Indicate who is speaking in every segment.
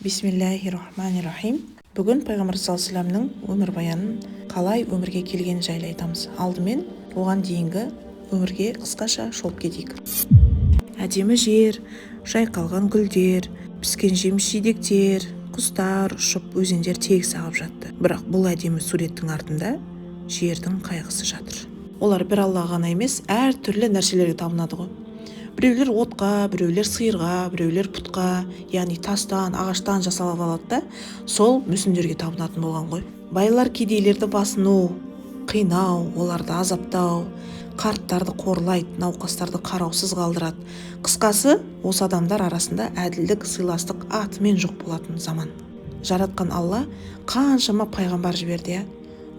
Speaker 1: Бисмиллахир-рахманир-рахим. Бүгін пайғамбар саллаллаху алейхи вассаламның өмірбаянын, қалай өмірге келгенін жайлы айтамыз. Алдымен оған дейінгі өмірге қысқаша шолып кетейік. Әдемі жер, жайқалған гүлдер, піскен жеміс-жидектер, құстар ұшып, өзендер тегіс ағып жатты. Бірақ бұл әдемі суреттің артында жердің қайғысы жатыр. Олар бір Аллаға ғана емес, әр түрлі нәрселерге табынады ғой. Біреулер отқа, біреулер сиырға, біреулер пұтқа, яғни тастан, ағаштан жасалып алады да, сол мүсіндерге табынатын болған ғой. Байлар кедейлерді басыну, қинау, оларды азаптау, қарттарды қорлайды, науқастарды қараусыз қалдырады. Қысқасы, осы адамдар арасында әділдік, сыйластық атымен жоқ болатын заман. Жаратқан Алла қаншама пайғамбар жіберді,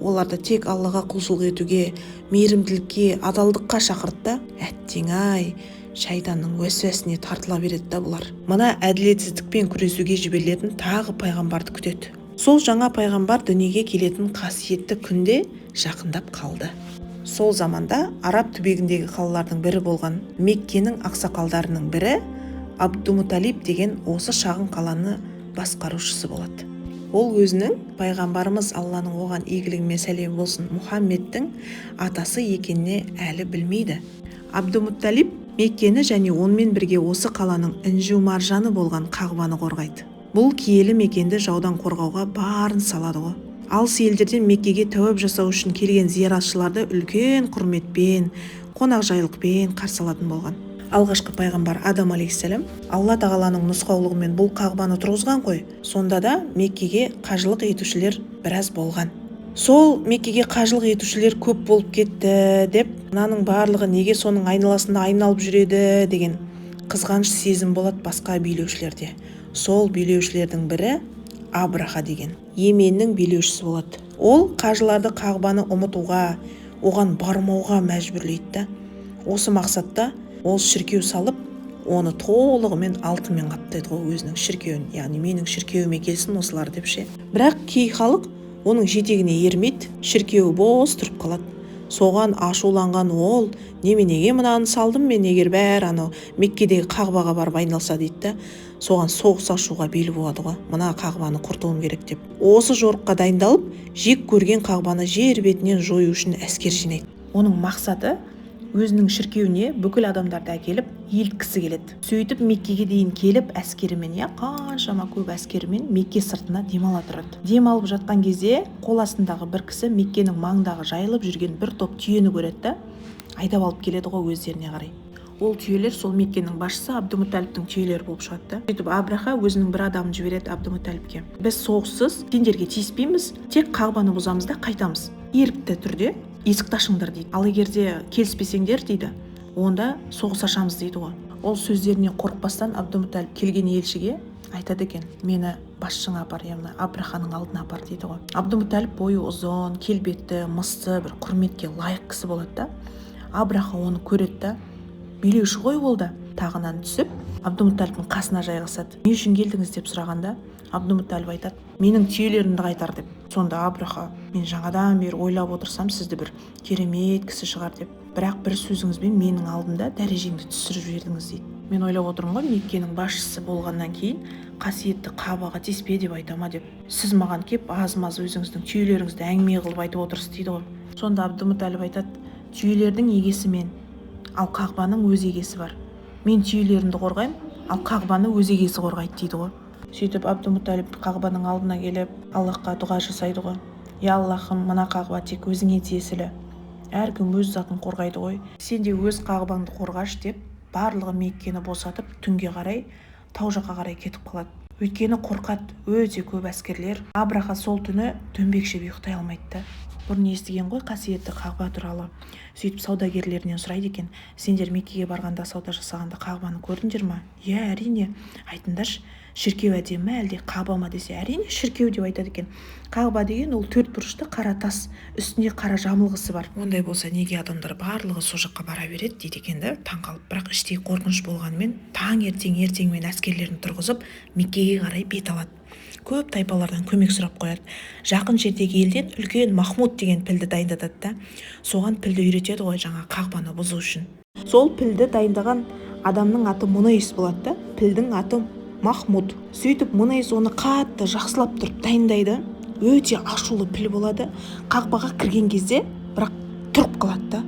Speaker 1: оларды тек Аллаға құлшылық етуге, мейірімділікке, адалдыққа шақырды. Әттең-ай, шайтанның уәсуәсіне тартыла береді да бұлар. Мына әділетсіздікпен күресуге жіберілетін тағы пайғамбарды күтеді. Сол жаңа пайғамбар дүниеге келетін қасиетті күнде жақындап қалды. Сол заманда араб түбегіндегі қалалардың бірі болған Меккенің ақсақалдарының бірі Абдумуталиб деген осы шағын қаланы басқарушысы болады. Ол өзінің пайғамбарымыз Алланың оған игілігімен сәлем болсын Мұхаммедтің атасы екеніне әлі білмейді. Абдумуталиб Меккені және онымен бірге осы қаланың інжу маржаны болған Қағбаны қорғайды. Бұл киелі мекенді жаудан қорғауға барын салады ғой. Алыс елдерден Меккеге тәуап жасау үшін келген зияратшыларды үлкен құрметпен, қонақжайлықпен қарсы алатын болған. Алғашқы пайғамбар Адам алейхиссалам Алла тағаланың нұсқаулығымен бұл Қағбаны тұрғызған ғой. Сонда да Меккеге қажылық етушілер біраз болған. Сол Меккеге қажылық етушілер көп болып кетті деп, мынаның барлығы неге соның айналасында айналып жүреді деген қызғаныш сезім болады басқа билеушілерде. Сол билеушілердің бірі Абраха деген Йеменнің билеушісі болады. Ол қажыларды Қағбаны ұмытуға, оған бармауға мәжбүрлейді. Осы мақсатта ол шіркеу салып, оны толығымен алтынмен қаптайды ғой өзінің шіркеуін, яғни менің шіркеуіме келсін осылар деп ше. Бірақ кей халық оның жетегіне ермейді, шіркеуі бос тұрып қалады. Соған ашуланған ол, неменеге мынаны салдым мен, егер бәрі анау Меккедегі Қағбаға барып айналса дейді, соған соғыс ашуға бел буады ғой, мына Қағбаны құртуым керек деп. Осы жорыққа дайындалып, жек көрген Қағбаны жер бетінен жою үшін әскер жинайды. Оның мақсаты өзінің шіркеуіне бүкіл адамдарды әкеліп елткісі келеді. Сөйтіп Меккеге дейін келіп әскерімен, қаншама көп әскерімен Мекке сыртына демала тұрады. Демалып жатқан кезде қол астындағы бір кісі Меккенің маңындағы жайылып жүрген бір топ түйені көреді, айдап алып келеді ғой өздеріне қарай. Ол түйелер сол Меккенің басшысы Абдумуталибтің түйелері болып шығады. Сөйтіп Абраха өзінің бір адамын жібереді Абдумуталибке. Біз соғыссыз сендерге тиіспейміз, тек Қағбаны бұзамыз да қайтамыз. Ерікті түрде есікті ашыңдар дейді. Ал егерде келіспесеңдер дейді, онда соғыс ашамыз дейді ғой. Ол сөздеріне қорықпастан Абдумуталиб келген елшіге айтады екен: мені басшыңа апар, яғни Абраханың алдына апар дейді ғой. Абдумуталиб бойы ұзын, келбетті, мысты, бір құрметке лайық кісі болады да. Абраха оны көреді да, билеуші ғой ол да, тағынан түсіп Абдумуталибтің қасына жайғасады. Не үшін келдіңіз деп сұрағанда, Абдумуталиб айтады: менің түйелерімді қайтар деп. Сонда Абраха: мен жаңадан бері ойлап отырсам сізді бір керемет кісі шығар деп, бірақ бір сөзіңізбен менің алдымда дәрежеңді түсіріп жібердіңіз дейді. Мен ойлап отырмын ғой, Меккенің басшысы болғаннан кейін қасиетті Қабаға тиіспе деп айтама деп. Сіз маған кеп аз-маз өзіңіздің түйелеріңізді әңгіме қылып айтып отырсыз дейді ғой. Сонда Абдумуталиб айтады: түйелердің егесі мен, ал Қағбаның өз егесі бар. Мен түйелерімді қорғаймын, ал Қағбаны өз егесі қорғайды дейді ғой. Сөйтіп Абдумуталиб Қағбаның алдына келіп Аллахқа дұға жасайды ғой: я Аллахым, мына Қағба тек өзіңе тиесілі. Әркім өз затын қорғайды ғой. Сен де өз Қағбаңды қорғаш деп, барлығы Меккені босатып, түнге қарай тау жаққа қарай кетіп қалады. Өйткені қорқады, өте көп әскерлер. Абраха сол түні дөңбекшіп ұйықтай алмайды. Бұрын естіген ғой қасиетті Қағба туралы. Сөйтіп саудагерлерінен сұрайды екен: сендер Меккеге барғанда, сауда жасағанда Қағбаны көрдіңдер ме? Иә, әрине. Айтыңдаршы, шіркеу әдемі ме әлде Қағба ма десе, әрине шіркеу деп айтады екен. Қағба деген ол төрт бұрышты қара тас, үстінде қара жамылғысы бар. Ондай болса неге адамдар барлығы сол жаққа бара береді дейді екен да, таңқалып. Бірақ іштей қорқыныш болғанымен таң ертеңмен әскерлерін тұрғызып Меккеге қарай бет алады. Көп тайпалардан көмек сұрап қояды. Жақын жердегі елден үлкен Махмуд деген пілді дайындатады да, соған пілді үйретеді ғой жаңа Қағбаны бұзу үшін. Сол пілді дайындаған адамның аты Мұнайс болады да, пілдің аты Махмуд. Сөйтіп Мунейс оны қатты жақсылап тұрып дайындайды. Өте ашулы піл болады. Қақпаға кірген кезде бірақ тұрып қалады да.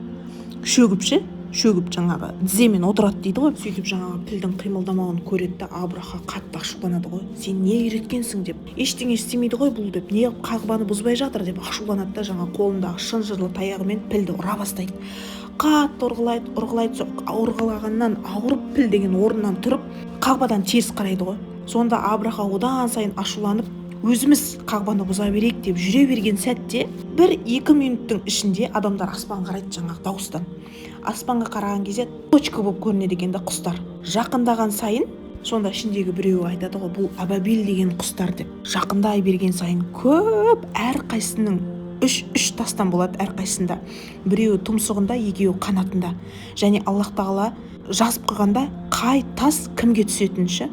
Speaker 1: Шөгіп жаңағы тіземен отырады дейді ғой. Сөйтіп жаңағы пілдің қимылдамауын көреді да Абраха қатты ашуланады ғой. Сен не үйреткенсің деп. Ештеңе істемейді ғой бұл деп. Не қағбаны бұзбай жатыр деп ашуланады да жаңағы қолындағы шынжырлы таяғымен пілді ұра бастайды. Қатты ұрғылағаннан ауырып піл деген орнынан тұрып қағбадан теріс қарайды ғой. Сонда Абраха одан сайын ашуланып, өзіміз қағбаны бұза берейік деп жүре берген сәтте 1-2 минуттың ішінде адамдар аспанға қарайды жаңағы дауыстан. Аспанға қараған кезде точка болып көрінеді екен да құстар. Жақындаған сайын сонда ішіндегі біреуі айтады ғой, бұл абабил деген құстар деп. Жақындай берген сайын көп, әрқайсының үш тастан болады әрқайсында. Біреуі тұмсығында, екеуі қанатында. Және Аллах тағала жазып қойғанда қай тас кімге түсетінше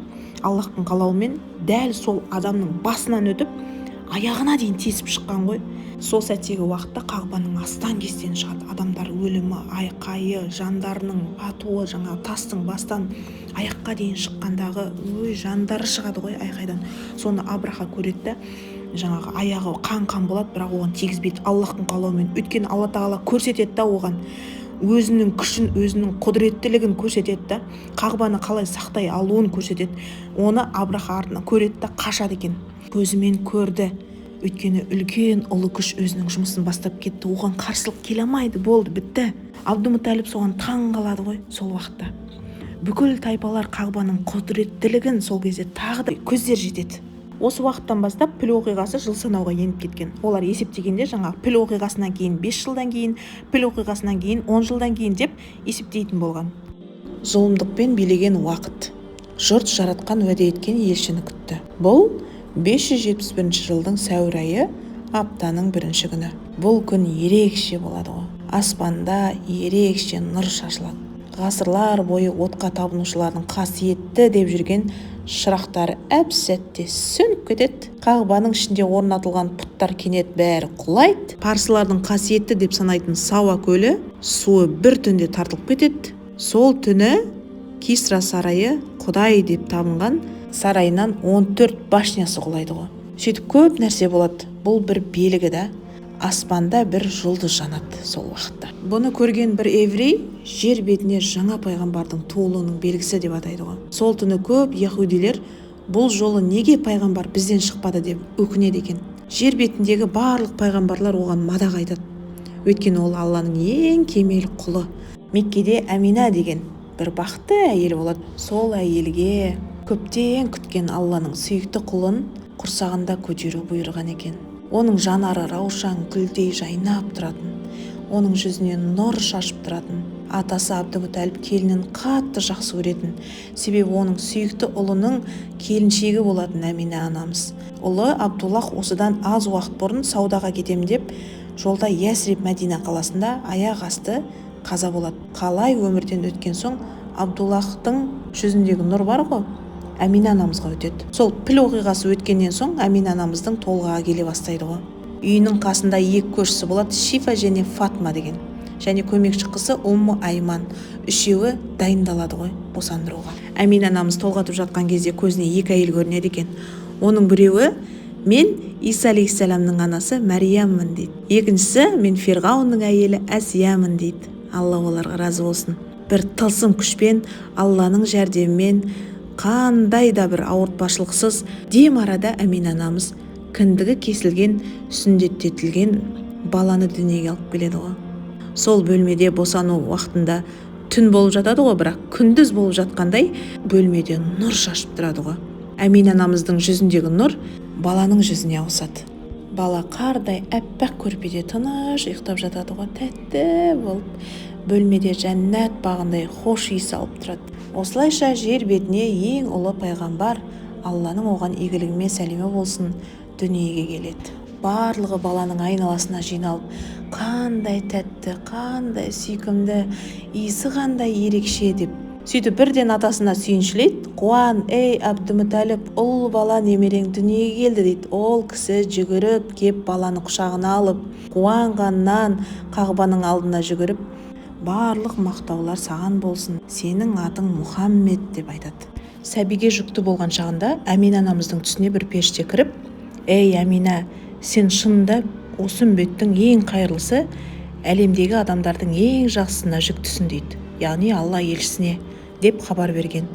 Speaker 1: Аллахтың қалауымен дәл сол адамның басынан өтіп аяғына дейін тесіп шыққан ғой. Сол сәттегі уақытта қағбаның астан кестен шығады. Адамдар өлімі, айқайы, жандарының атуы, жаңа тастың бастан аяққа дейін шыққандағы жандары шығады ғой айқайдан. Соны Абраха көреді, жаңағы аяғы қан болады, бірақ оған тигізбейді Аллахтың қалауымен. Өйткені Алла тағала көрсетеді да оған өзінің күшін, өзінің құдіреттілігін көрсетеді да, қағбаны қалай сақтай алуын көрсетеді. Оны Абраха артынан көреді да қашады екен. Көзімен көрді. Өйткені үлкен ұлы күш өзінің жұмысын бастап кетті. Оған қарсылық келе алмайды, болды, бітті. Абдумуталиб соған таң қалады ғой сол уақытта. Бүкіл тайпалар қағбаның құдіреттілігін сол кезде тағы да көздер жетеді. Осы уақыттан бастап піл оқиғасы жыл санауға еніп кеткен. Олар есептегенде жаңағы піл оқиғасынан кейін 5 жылдан кейін, піл оқиғасынан кейін 10 жылдан кейін деп есептейтін болған. Зұлымдықпен билеген уақыт. Жұрт жаратқан уәде еткен елшіні күтті. Бұл 571 жылдың сәуір айы, аптаның 1-ші күні. Бұл күн ерекше болады ғой. Аспанда ерекше нұр шашылады. Ғасырлар бойы отқа табынушылардың қасиетті деп жүрген шырақтары әп-сәтте сөніп кетеді. Қағбаның ішінде орнатылған пұттар кенет бәрі құлайды. Парсылардың қасиетті деп санайтын Сауа көлі суы бір түнде тартылып кетеді. Сол түні Кисра сарайы Құдай деп табынған сарайынан 14 башнясы құлайды ғой. Сөйтіп көп нәрсе болады. Бұл бір белгі да. Аспанда бір жұлдыз жанады сол уақытта. Бұны көрген бір еврей жер бетіне жаңа пайғамбардың туылуының белгісі деп атайды ғой. Сол түні көп яһудилер бұл жолы неге пайғамбар бізден шықпады деп өкінеді екен. Жер бетіндегі барлық пайғамбарлар оған мадақ айтады. Өйткені ол Алланың ең кемел құлы. Меккеде Амина деген бір бақытты әйел болады. Сол әйелге көптен күткен Алланың сүйікті құлын құрсағында көтеру бұйырған екен. Оның жанары раушан гүлдей жайнап тұратын, оның жүзінен нұр шашып тұратын. Атасы Абдумуталиб келінін қатты жақсы көретін, себебі оның сүйікті ұлының келіншегі болатын Амина анамыз. Ұлы Абдуллах осыдан аз уақыт бұрын саудаға кетем деп, жолда Ясриб Мәдина қаласында аяқ асты қаза болады. Қалай өмірден өткен соң Абдуллахтың жүзіндегі нұр бар ғой, Амина анамызға өтеді. Сол піл оқиғасы өткеннен соң Амина анамыздың толғағы келе бастайды ғой. Үйінің қасында екі көршісі болады, Шифа және Фатма деген. Және көмекші қызы Умму Айман. Үшеуі дайындалады ғой босандыруға. Амина анамыз толғатып жатқан кезде көзіне екі әйел көрінеді екен. Оның біреуі мен Иса алейхиссаламның анасы Мәрияммын дейді. Екіншісі мен Фирғауынның әйелі Әсиямын дейді. Алла оларға разы болсын. Бір тылсым күшпен, Алланың жәрдемімен қандай да бір ауыртпашылықсыз дем арада Амина анамыз кіндігі кесілген, сүндеттетілген баланы дүниеге алып келеді ғой. Сол бөлмеде босану уақытында түн болып жатады ғой, бірақ күндіз болып жатқандай бөлмеде нұр шашып тұрады ғой. Амина анамыздың жүзіндегі нұр баланың жүзіне ауысады. Бала қардай әппақ көрпеде тыныш ұйықтап жатады ғой, тәтті болып. Бөлмеде жәннат бағындай хош иіс алып тұрады. Осылайша жер бетіне ең ұлы пайғамбар, Алланың оған игілігімен сәлемі болсын, дүниеге келеді. Барлығы баланың айналасына жиналып, қандай тәтті, қандай сүйкімді, иісі қандай ерекше деп. Сөйтіп бірден атасына сүйіншілейді. Қуан, ей Абдумуталиб, ұл бала немерең дүниеге келді дейді. Ол кісі жүгіріп кеп баланы құшағына алып, қуанғаннан Қағбаның алдына жүгіріп, барлық мақтаулар саған болсын, сенің атың Мұхаммед деп айтады. сәбиге жүкті болған шағында Әмина анамыздың түсіне бір періште кіріп, «Ей Әмина, сен шынында осы үмбеттің ең қайырлысы, әлемдегі адамдардың ең жақсысына жүктісің» дейді. Яғни Алла елшісіне деп хабар берген.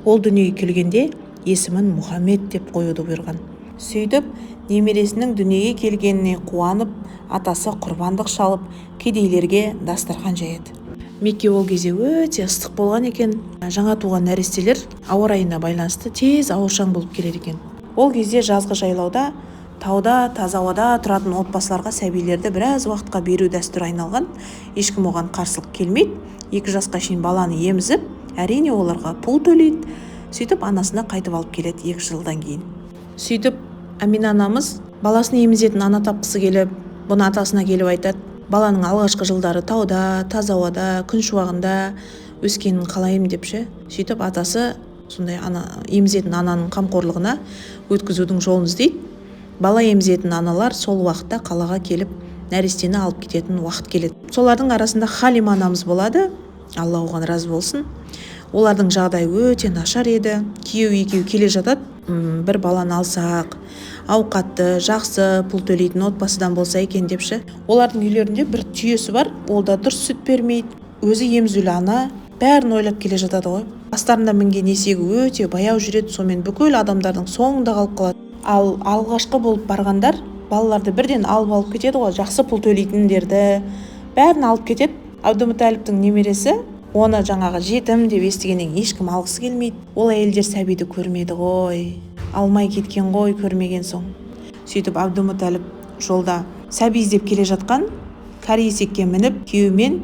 Speaker 1: Ол дүниеге келгенде есімін Мұхаммед деп қоюды бұйырған. Сөйтіп, немересінің дүниеге келгеніне қуанып, атасы құрбандық шалып, кедейлерге дастархан жаяды. Мекке ол кезде өте ыстық болған екен. Жаңа туған нәрестелер ауа райына байланысты тез аурушаң болып келеді екен. Ол кезде жазғы жайлауда, тауда, таза ауада тұратын отбасыларға сәбилерді біраз уақытқа беру дәстүрі айналған. Ешкім оған қарсылық келмейді. 2 жасқа шейін баланы емізіп, әрине оларға пұл төлейді. Сөйтіп анасына қайтып алып келеді 2 жылдан кейін. Сөйтіп Әмина анамыз баласын емізетін ана тапқысы келіп, бұны атасына келіп айтады. Баланың алғашқы жылдары тауда, таза ауада, күн шуағында өскенін қалаймын депші. Сөйтіп атасы сондай емізетін ананың қамқорлығына өткізудің жолын іздейді. Бала емізетін аналар сол уақытта қалаға келіп, нәрестені алып кететін уақыт келеді. Солардың арасында Халима анамыз болады, Алла оған разы болсын. Олардың жағдайы өте нашар еді. Күйеу екеуі келе жатады. Бір баланы алсақ, ауқатты, жақсы, пұл төлейтін отбасыдан болса екен депші. Олардың үйлерінде бір түйесі бар, ол да дұрыс сүт бермейді. Өзі емізулі ана, бәрін ойлап келе жатады ғой. Бастарында мінген есегі өте баяу жүреді, сонымен бүкіл адамдардың соңында қалып қалады. Ал алғашқы болып барғандар балаларды бірден алып кетеді ғой, жақсы пұл төлейтіндерді бәрін алып кетеді. Абдумуталиптің немересі оны жаңағы жетім деп естігеннен ешкім алғысы келмейді. Ол әйелдер сәбиді көрмеді ғой, алмай кеткен ғой, көрмеген соң. Сөйтіп Абдумуталип жолда сәби іздеп келе жатқан кәрі есекке мініп, күйеуімен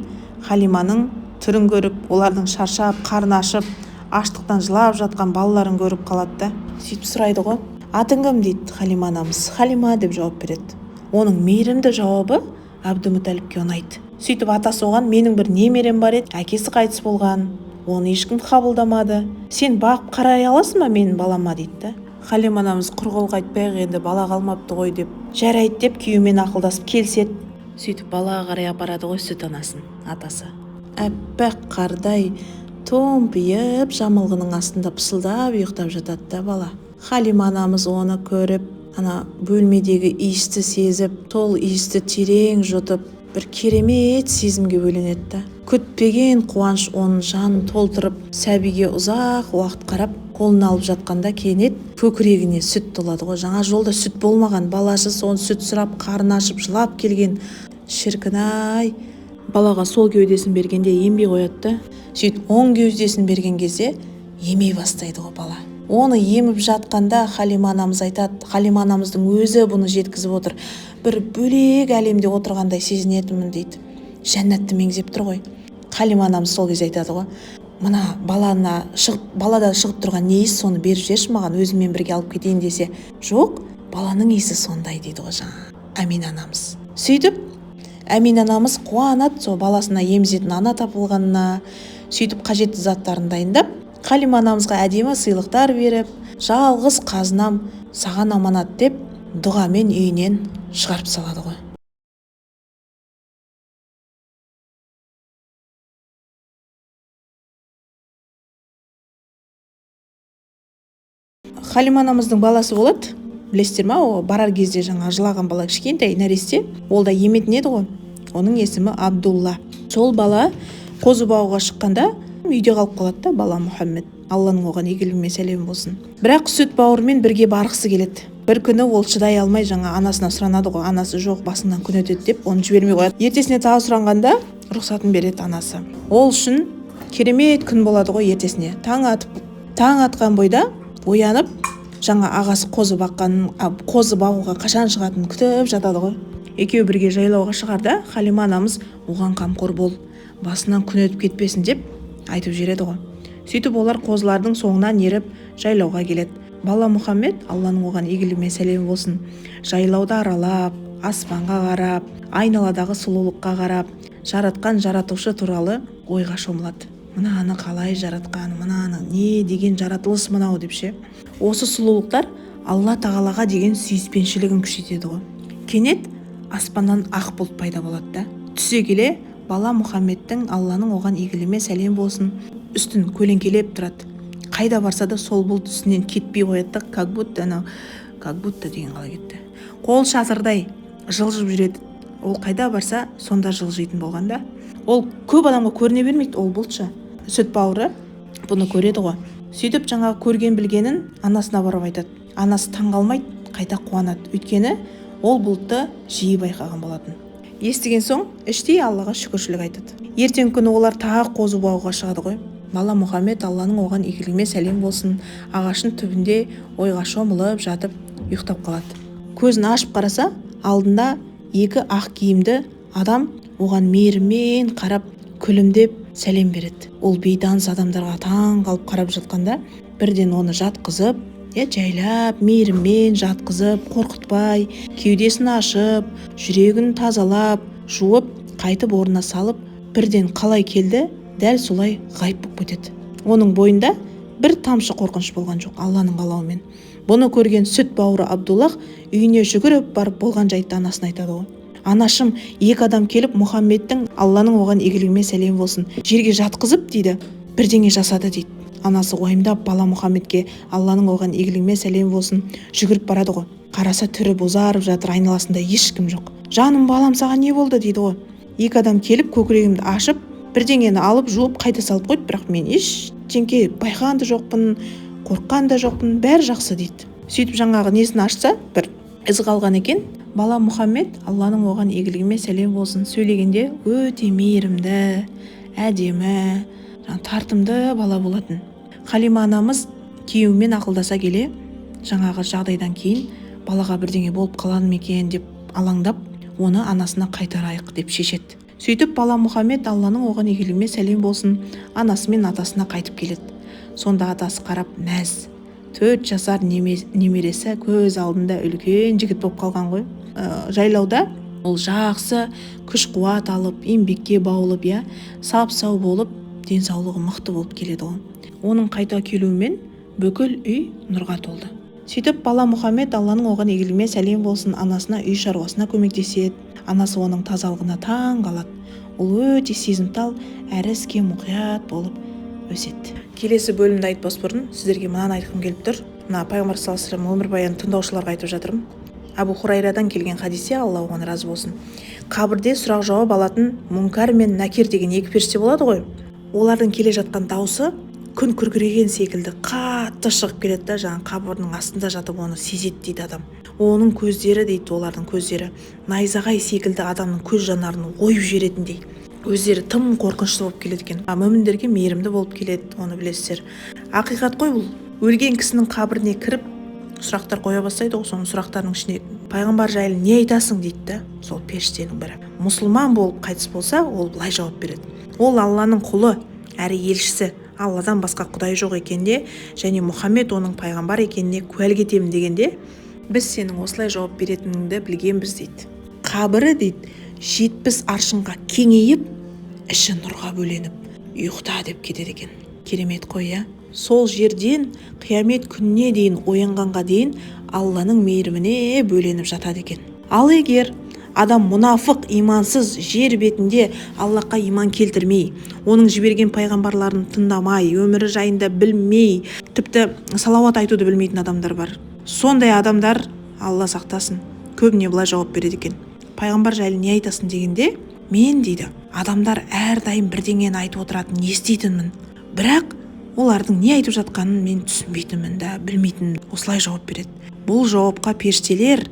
Speaker 1: Халиманың түрін көріп, олардың шаршап, қарны ашып, аштықтан жылап жатқан балаларын көріп қалады да. Сөйтіп сұрайды ғой, атың кім дейді Халима анамыз. Халима деп жауап береді. Оның мейірімді жауабы Абдумуталипке ұнайды. Сөйтіп атасы оған, менің бір немерем бар еді, әкесі қайтыс болған, оны ешкім қабылдамады. Сен бағып қарай аласың ба менің балама дейді да. Халима анамыз құр қол қайтпайық, енді бала қалмапты ғой деп, жарайды деп күйеуімен ақылдасып келіседі. Сөйтіп балаға қарай апарады ғой сүт анасын, атасы. Әппақ қардай томпиып, жамылғының астында пысылдап ұйықтап жатады да бала. Халима анамыз оны көріп, ана бөлмедегі иісті сезіп, сол иісті терең жұтып, бір керемет сезімге бөленеді да. Күтпеген қуаныш оның жанын толтырып, сәбиге ұзақ уақыт қарап, қолын алып жатқанда кенет көкірегіне сүт толады ғой. Жаңа жолда сүт болмаған, баласы соны сүт сұрап, қарны ашып, жылап келген. Шіркін-ай, балаға сол кеудесін бергенде ембей қояды да. Сөйтіп оң кеудесін берген кезде емей бастайды ғой бала. Оны еміп жатқанда Халима анамыз айтады, Халима анамыздың өзі бұны жеткізіп отыр. Бір бөлек әлемде отырғандай сезінетінмін дейді. Жәннатты меңзеп тұр ғой. Халима анамыз сол кезде айтады ғой, мына балада шығып тұрған не иіс, соны беріп жіберші маған, өзіммен бірге алып кетейін десе, жоқ, баланың иісі сондай дейді ғой жаңа Әмина анамыз. Сөйтіп Әмина анамыз қуанады сол баласына емізетін ана табылғанына. Сөйтіп қажетті заттарын дайындап, Халима анамызға әдемі сыйлықтар беріп, жалғыз қазынам саған аманат деп дұғамен үйінен шығарып салады ғой. Халима анамыздың баласы болады, білесіздер ма, о барар кезде жаңа жылаған бала, кішкентай нәресте, ол да еметін еді ғой. Оның есімі Абдулла. Сол бала қозы бағуға шыққанда үйде қалып қалады да, бала Мұхаммед. Алланың оған игілігі мен сәлемі болсын. Бірақ сүт бауырымен бірге барғысы келеді. Бір күні ол шыдай алмай жаңа анасына сұранады ғой, анасы жоқ, басыңнан күн өтеді деп, оны жібермей қояды. Ертесіне тағы сұранғанда рұқсатын береді анасы. Ол үшін керемет күн болады ғой ертесіне. Таң атқан бойда оянып, жаңа ағасы қозы бағуға қашан шығатынын күтіп жатады ғой. Екеуі бірге жайлауға шығарда, Халима анамыз оған қамқор бол, басынан күн өтіп кетпесін деп айтып жібереді ғой. Сөйтіп олар қозылардың соңынан еріп жайлауға келеді. Бала Мұхаммед, Алланың оған игілігі мен сәлемі болсын, жайлауды аралап, аспанға қарап, айналадағы сұлулыққа қарап, жаратқан жаратушы туралы ойға шомылады. Мынаны қалай жаратқан, мынаны не деген жаратылыс мынау депше. Осы сұлулықтар Алла тағалаға деген сүйіспеншілігін күшейтеді ғой. Кенет аспаннан ақ бұлт пайда болады да. Түсе келе бала Мұхаммедтің Алланың оған игілігі мен сәлем болсын үстін көлеңкелеп тұрады. қайда барса да сол бұлт үстінен кетпей қояды да, как будто деген қалай кетті, қол шатырдай жылжып жүреді. Ол қайда барса сонда жылжитын болғанда, ол көп адамға көріне бермейді. Ол бұлтша сүт бауыры бұны көреді ғой. Сөйтіп жаңағы көрген білгенін анасына барып айтады. Анасы таңғалмайды, қайта қуанады. Өйткені ол бұлтты жиі байқаған болатын. Естіген соң іштей Аллаға шүкіршілік айтады. Ертең күні олар тағы қозы бағуға шығады ғой. Бала Мұхаммед, Алланың оған игілігіне сәлем болсын, ағашын түбінде ойға шомылып жатып ұйықтап қалады. Көзін ашып қараса, алдында екі ақ киімді адам оған мейіріммен қарап, күлімдеп сәлем береді. Ол бейданыс адамдарға таң қалып қарап жатқанда, бірден оны жатқызып, жайлап, мейіріммен жатқызып, қорқытпай, кеудесін ашып, жүрегін тазалап, жуып, қайтып орнына салып, бірден қалай келді, дәл солай ғайып болып кетеді. Оның бойында бір тамшы қорқыныш болған жоқ, Алланың қалауымен. Бұны көрген сүт бауыры Абдуллах үйіне жүгіріп барып болған жайтты анасына айтады ғой. Анашым, екі адам келіп Мұхаммедтің Алланың оған игілігіне сәлем болсын, жерге жатқызып дейді, бірдеңе жасады дейді. Анасы уайымдап бала Мұхаммедке Алланың оған игілігіне сәлем болсын жүгіріп барады ғой. Қараса түрі бозарып жатыр, айналасында ешкім жоқ. Жаным, балам, саған не болды дейді ғой. Екі адам келіп көкірегімді ашып, бірдеңені алып жуып қайта салып қойды, бірақ мен ештеңе байқаған да жоқпын, қорыққан да жоқпын, бәрі жақсы дейді. Сөйтіп жаңағы несін ашса, бір із қалған екен. Бала Мұхаммед Алланың оған игілігіне сәлем болсын сөйлегенде өте мейірімді, әдемі, тартымды бала болатын. Халима анамыз күйеуімен ақылдаса келе, жаңағы жағдайдан кейін балаға бірдеңе болып қалады ма екен деп алаңдап, оны анасына қайтарайық деп шешеді. Сөйтіп бала Мұхаммед Алланың оған игілігіне сәлем болсын анасы мен атасына қайтып келеді. Сонда атасы қарап мәз. 4 жасар немересі көз алдында үлкен жігіт болып қалған ғой. Жайлауда ол жақсы күш қуат алып, еңбекке баулып, сап-сау болып, денсаулығы мықты болып келеді ғой. Оның қайта келуімен бүкіл үй нұрға толды. Сөйтіп бала Мұхаммед Алланың оған игілігіне сәлем болсын анасына үй шаруасына көмектеседі. Анасы оның тазалығына таң қалады. Ол өте сезімтал, әрі іске мұқият болып өседі. Келесі бөлімді айтпас бұрын сіздерге мынаны айтқым келіп тұр. Мына пайғамбар саллаллаху алейхи вассалам өмірбаянын тыңдаушыларға айтып жатырмын. Абу Хурайрадан келген хадисте, Алла оған разы болсын, қабірде сұрақ жауап алатын Мункар мен Накир деген екі періште болады ғой. Олардың келе жатқан дауысы күн күркіреген секілді қатты шығып келеді да, жаңағы қабірдің астында жатып оны сезеді дейді адам. Оның көздері дейді, олардың көздері найзағай секілді адамның көз жанарын ойып жіберетіндей. Өздері тым қорқынышты болып келеді екен. Мүміндерге мейірімді болып келеді, оны білесіздер. Ақиқат қой бұл. Өлген кісінің қабіріне кіріп сұрақтар қоя бастайды ғой. Соның сұрақтарының ішіне пайғамбар жайлы не айтасың дейді да, сол періштенің бірі. Мұсылман болып қайтыс болса, ол былай жауап береді. Ол Алланың құлы, әрі елшісі, Алладан басқа құдай жоқ екенде, және Мұхаммед оның пайғамбар екеніне куәлік етемін дегенде, біз сенің осылай жауап беретініңді білгенбіз дейді. Қабірі дейді 70 аршынға кеңейіп, іші нұрға бөленіп, ұйықта деп кетеді екен. Керемет қой, сол жерден қиямет күніне дейін оянғанға дейін Алланың мейіріміне бөленіп жатады екен. Ал егер адам мұнафық, имансыз, жер бетінде Аллахқа иман келтірмей, оның жіберген пайғамбарларын тыңдамай, өмірі жайында білмей, тіпті салауат айтуды білмейтін адамдар бар. Сондай адамдар, Алла сақтасын, көбіне былай жауап береді екен. Пайғамбар жайлы не айтасың дегенде, мен дейді, адамдар әрдайым бірдеңені айтып отыратынын еститінмін. Бірақ олардың не айтып жатқанын мен түсінбейтінмін да, білмейтінмін. Осылай жауап береді. Бұл жауапқа періштелер,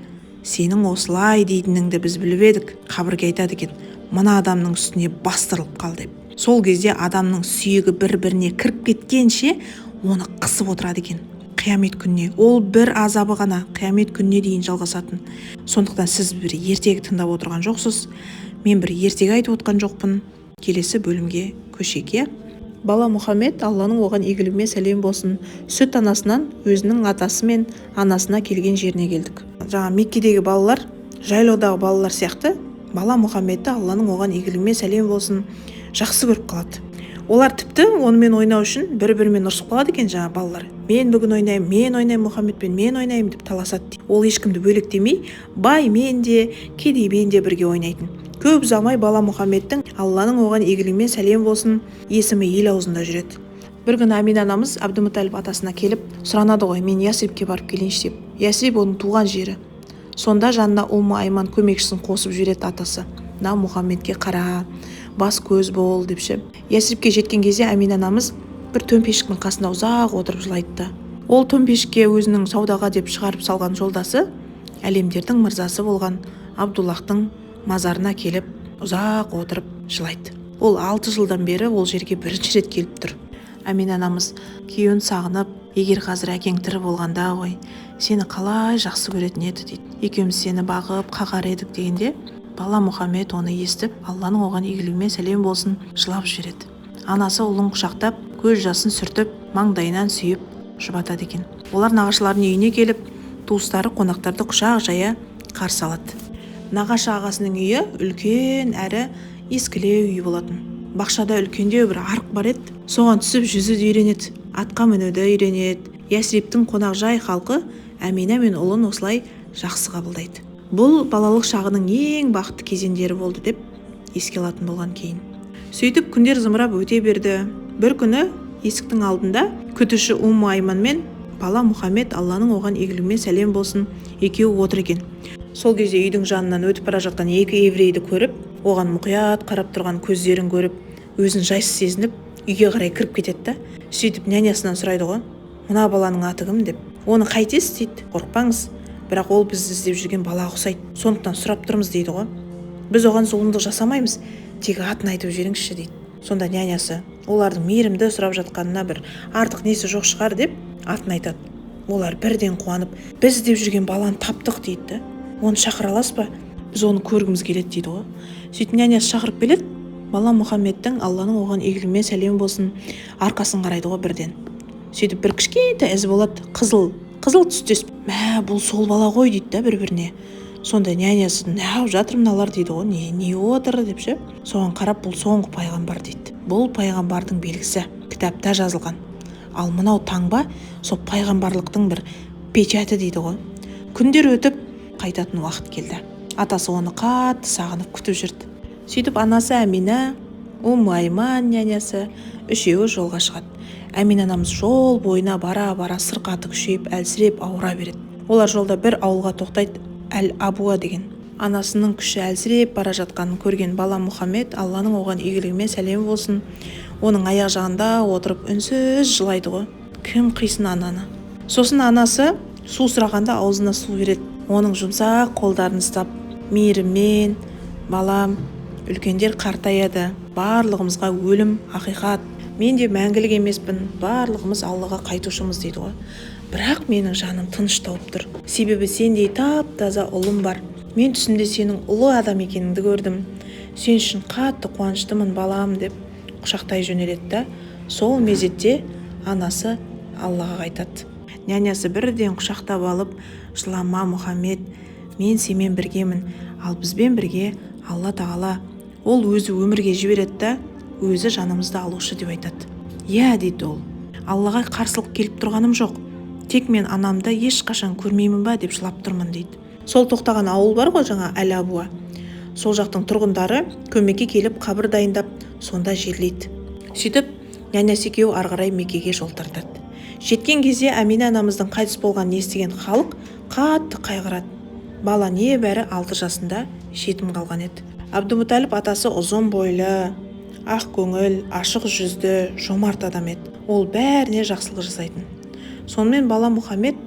Speaker 1: сенің осылай дейтініңді біз біліп едік. Қабірге айтады екен, мына адамның үстіне бастырылып қал деп. Сол кезде адамның сүйегі бір-біріне кіріп кеткенше оны қысып отырады екен. Қиямет күніне, ол бір азабы ғана қиямет күніне дейін жалғасатын. Сондықтан сіз бір ертегі тыңдап отырған жоқсыз, мен бір ертегі айтып отқан жоқпын. Келесі бөлімге көшейік. Бала Мұхаммед Алланың оған игілігіне сәлем болсын сүт анасынан өзінің атасы мен анасына келген жеріне келдік. Жаңа Меккедегі балалар, жайлаудағы балалар сияқты, бала Мұхаммедті Алланың оған игілігіне сәлем болсын жақсы көріп қалады. Олар тіпті онымен ойнау үшін бір-бірімен ұрсып қалады екен, жаңа балалар. Мен бүгін ойнаймын, мен ойнаймын Мұхаммедпен, мен ойнаймын деп таласады. Ол ешкімді бөлектемей, баймен де, кедеймен де бірге ойнайтын. Көп ұзамай бала Мұхаммедтің Алланың оған игілігіне сәлем болсын есімі ел аузында жүреді. бір күні Амина анамыз Абдумуталип атасына келіп сұранады ғой, мен Ясрибке барып келейінші деп. Ясриб оның туған жері. Сонда жанына Айман көмекшісін қосып жібереді атасы. На Мұхаммедке қара, бас көз бол депші. Ясрибке жеткен кезде Амина анамыз бір төмпешіктің қасында ұзақ отырып жылайды. Ол төмпешікке өзінің саудаға деп шығарып салған жолдасы, әлемдердің мырзасы болған Абдуллахтың мазарына келіп ұзақ отырып жылайды. Ол 6 жылдан бері ол жерге бірінші рет келіп тұр. Амина анамыз күйеуін сағынып, егер қазір әкең тірі болғанда ғой, сені қалай жақсы көретін еді дейді. Екеуміз сені бағып қағар едік дегенде, бала Мұхаммед оны естіп, Алланың оған игілігімен сәлем болсын, жылап жібереді. Анасы ұлын құшақтап, көз жасын сүртіп, маңдайынан сүйіп жұбатады екен. Олар нағашыларының үйіне келіп, туыстары қонақтарды құшақ жая қарсы алады. Нағашы ағасының үйі үлкен әрі ескілеу үй болатын. Бақшада үлкендеу бір арық бар еді. Соған түсіп жүзуді үйренеді, атқа мінуді үйренеді. Ясрибтің қонақжай халқы Амина мен ұлын осылай жақсы қабылдайды. Бұл балалық шағының ең бақытты кезеңдері болды деп еске алатын болған кейін. Сөйтіп күндер зымырап өте берді. Бір күні есіктің алдында күтуші Айман мен бала Мұхаммед, Алланың оған игілігімен сәлем болсын, екеуі отыр екен. Сол кезде үйдің жанынан өтіп бара жатқан екі еврейді көріп, оған мұқият қарап тұрған көздерін көріп, өзін жайсыз сезініп, үйге қарай кіріп кетеді. Сөйтіп нянясынан сұрайды ғой, мына баланың аты кім деп. Оны қайтесіз дейді, қорықпаңыз, бірақ ол бізді іздеп жүрген балаға ұқсайды, сондықтан сұрап тұрмыз дейді ғой. Біз оған зұлымдық жасамаймыз, тек атын айтып жіберіңізші дейді. Сонда нянясы олардың мейірімді сұрап жатқанына бір артық несі жоқ шығар деп атын айтады. Олар бірден қуанып, біз іздеп жүрген баланы таптық дейді. Оны шақыра аласыз ба? Біз оны көргіміз келеді дейді ғой. Сөйтіп нянясы шақырып келеді. Бала Мұхаммедтің Алланың оған игілігімен сәлем болсын арқасын қарайды ғой бірден. Сөйтіп бір кішкентай із болады, қызыл түстес. Мә, бұл сол бала ғой дейді бір-біріне. Сонда нянясы неғып жатыр мыналар дейді ғой, не отыр депші. Соған қарап, бұл соңғы пайғамбар дейді. Бұл пайғамбардың белгісі, кітапта жазылған. Ал мынау таңба сол пайғамбарлықтың бір печаты дейді ғой. Күндер өтіп қайтатын уақыт келді. Атасы оны қатты сағынып күтіп жүрді. Сөйтіп анасы Амина, Айман нянясы үшеуі жолға шығады. Амина анамыз жол бойына бара-бара сырқаты күшейіп, әлсіреп ауыра береді. Олар жолда бір ауылға тоқтайды, Әл-Абуа деген. Анасының күші әлсіреп бара жатқанын көрген бала Мұхаммед, Алланың оған игілігімен сәлем болсын, оның аяқ жағында отырып үнсіз жылайды ғой. Кім қисын ананы? Сосын анасы су сұрағанда аузына су береді. Оның жұмсақ қолдарын ұстап, мейіріммен, балам, үлкендер қартаяды, барлығымызға өлім ақиқат, мен де мәңгілік емеспін, барлығымыз Аллаға қайтушымыз дейді ғой. Бірақ менің жаным тыныш тауып тұр, себебі сендей тап-таза ұлым бар. Мен түсімде сенің ұлы адам екеніңді көрдім. Сен үшін қатты қуаныштымын балам деп құшақтай жөнеледі. Сол мезетте анасы Аллаға қайтады. Нянясы бірден құшақтап алып, жылама Мұхаммед, мен сенімен біргемін, ал бізбен бірге Алла Тағала, ол өзі өмірге жібереді, өзі жанымызды алушы деп айтады. Иә дейді ол, Аллаға қарсылық келіп тұрғаным жоқ, тек мен анамды ешқашан көрмеймін ба деп жылап тұрмын дейді. Сол тоқтаған ауыл бар ғой, жаңа Әл-Абуа. Сол жақтың тұрғындары көмекке келіп қабір дайындап, сонда жерлейді. Сөйтіп нянясы екеуі ары қарай Меккеге жол тартады. Жеткен кезде Амина анамыздың қайтыс болғанын естіген халық қатты қайғырады. Бала небәрі 6 жасында жетім қалған еді. Абдумуталип атасы ұзын бойлы, ақ көңіл, ашық жүзді, жомарт адам еді. Ол бәріне жақсылық жасайтын. Сонымен бала Мұхаммед,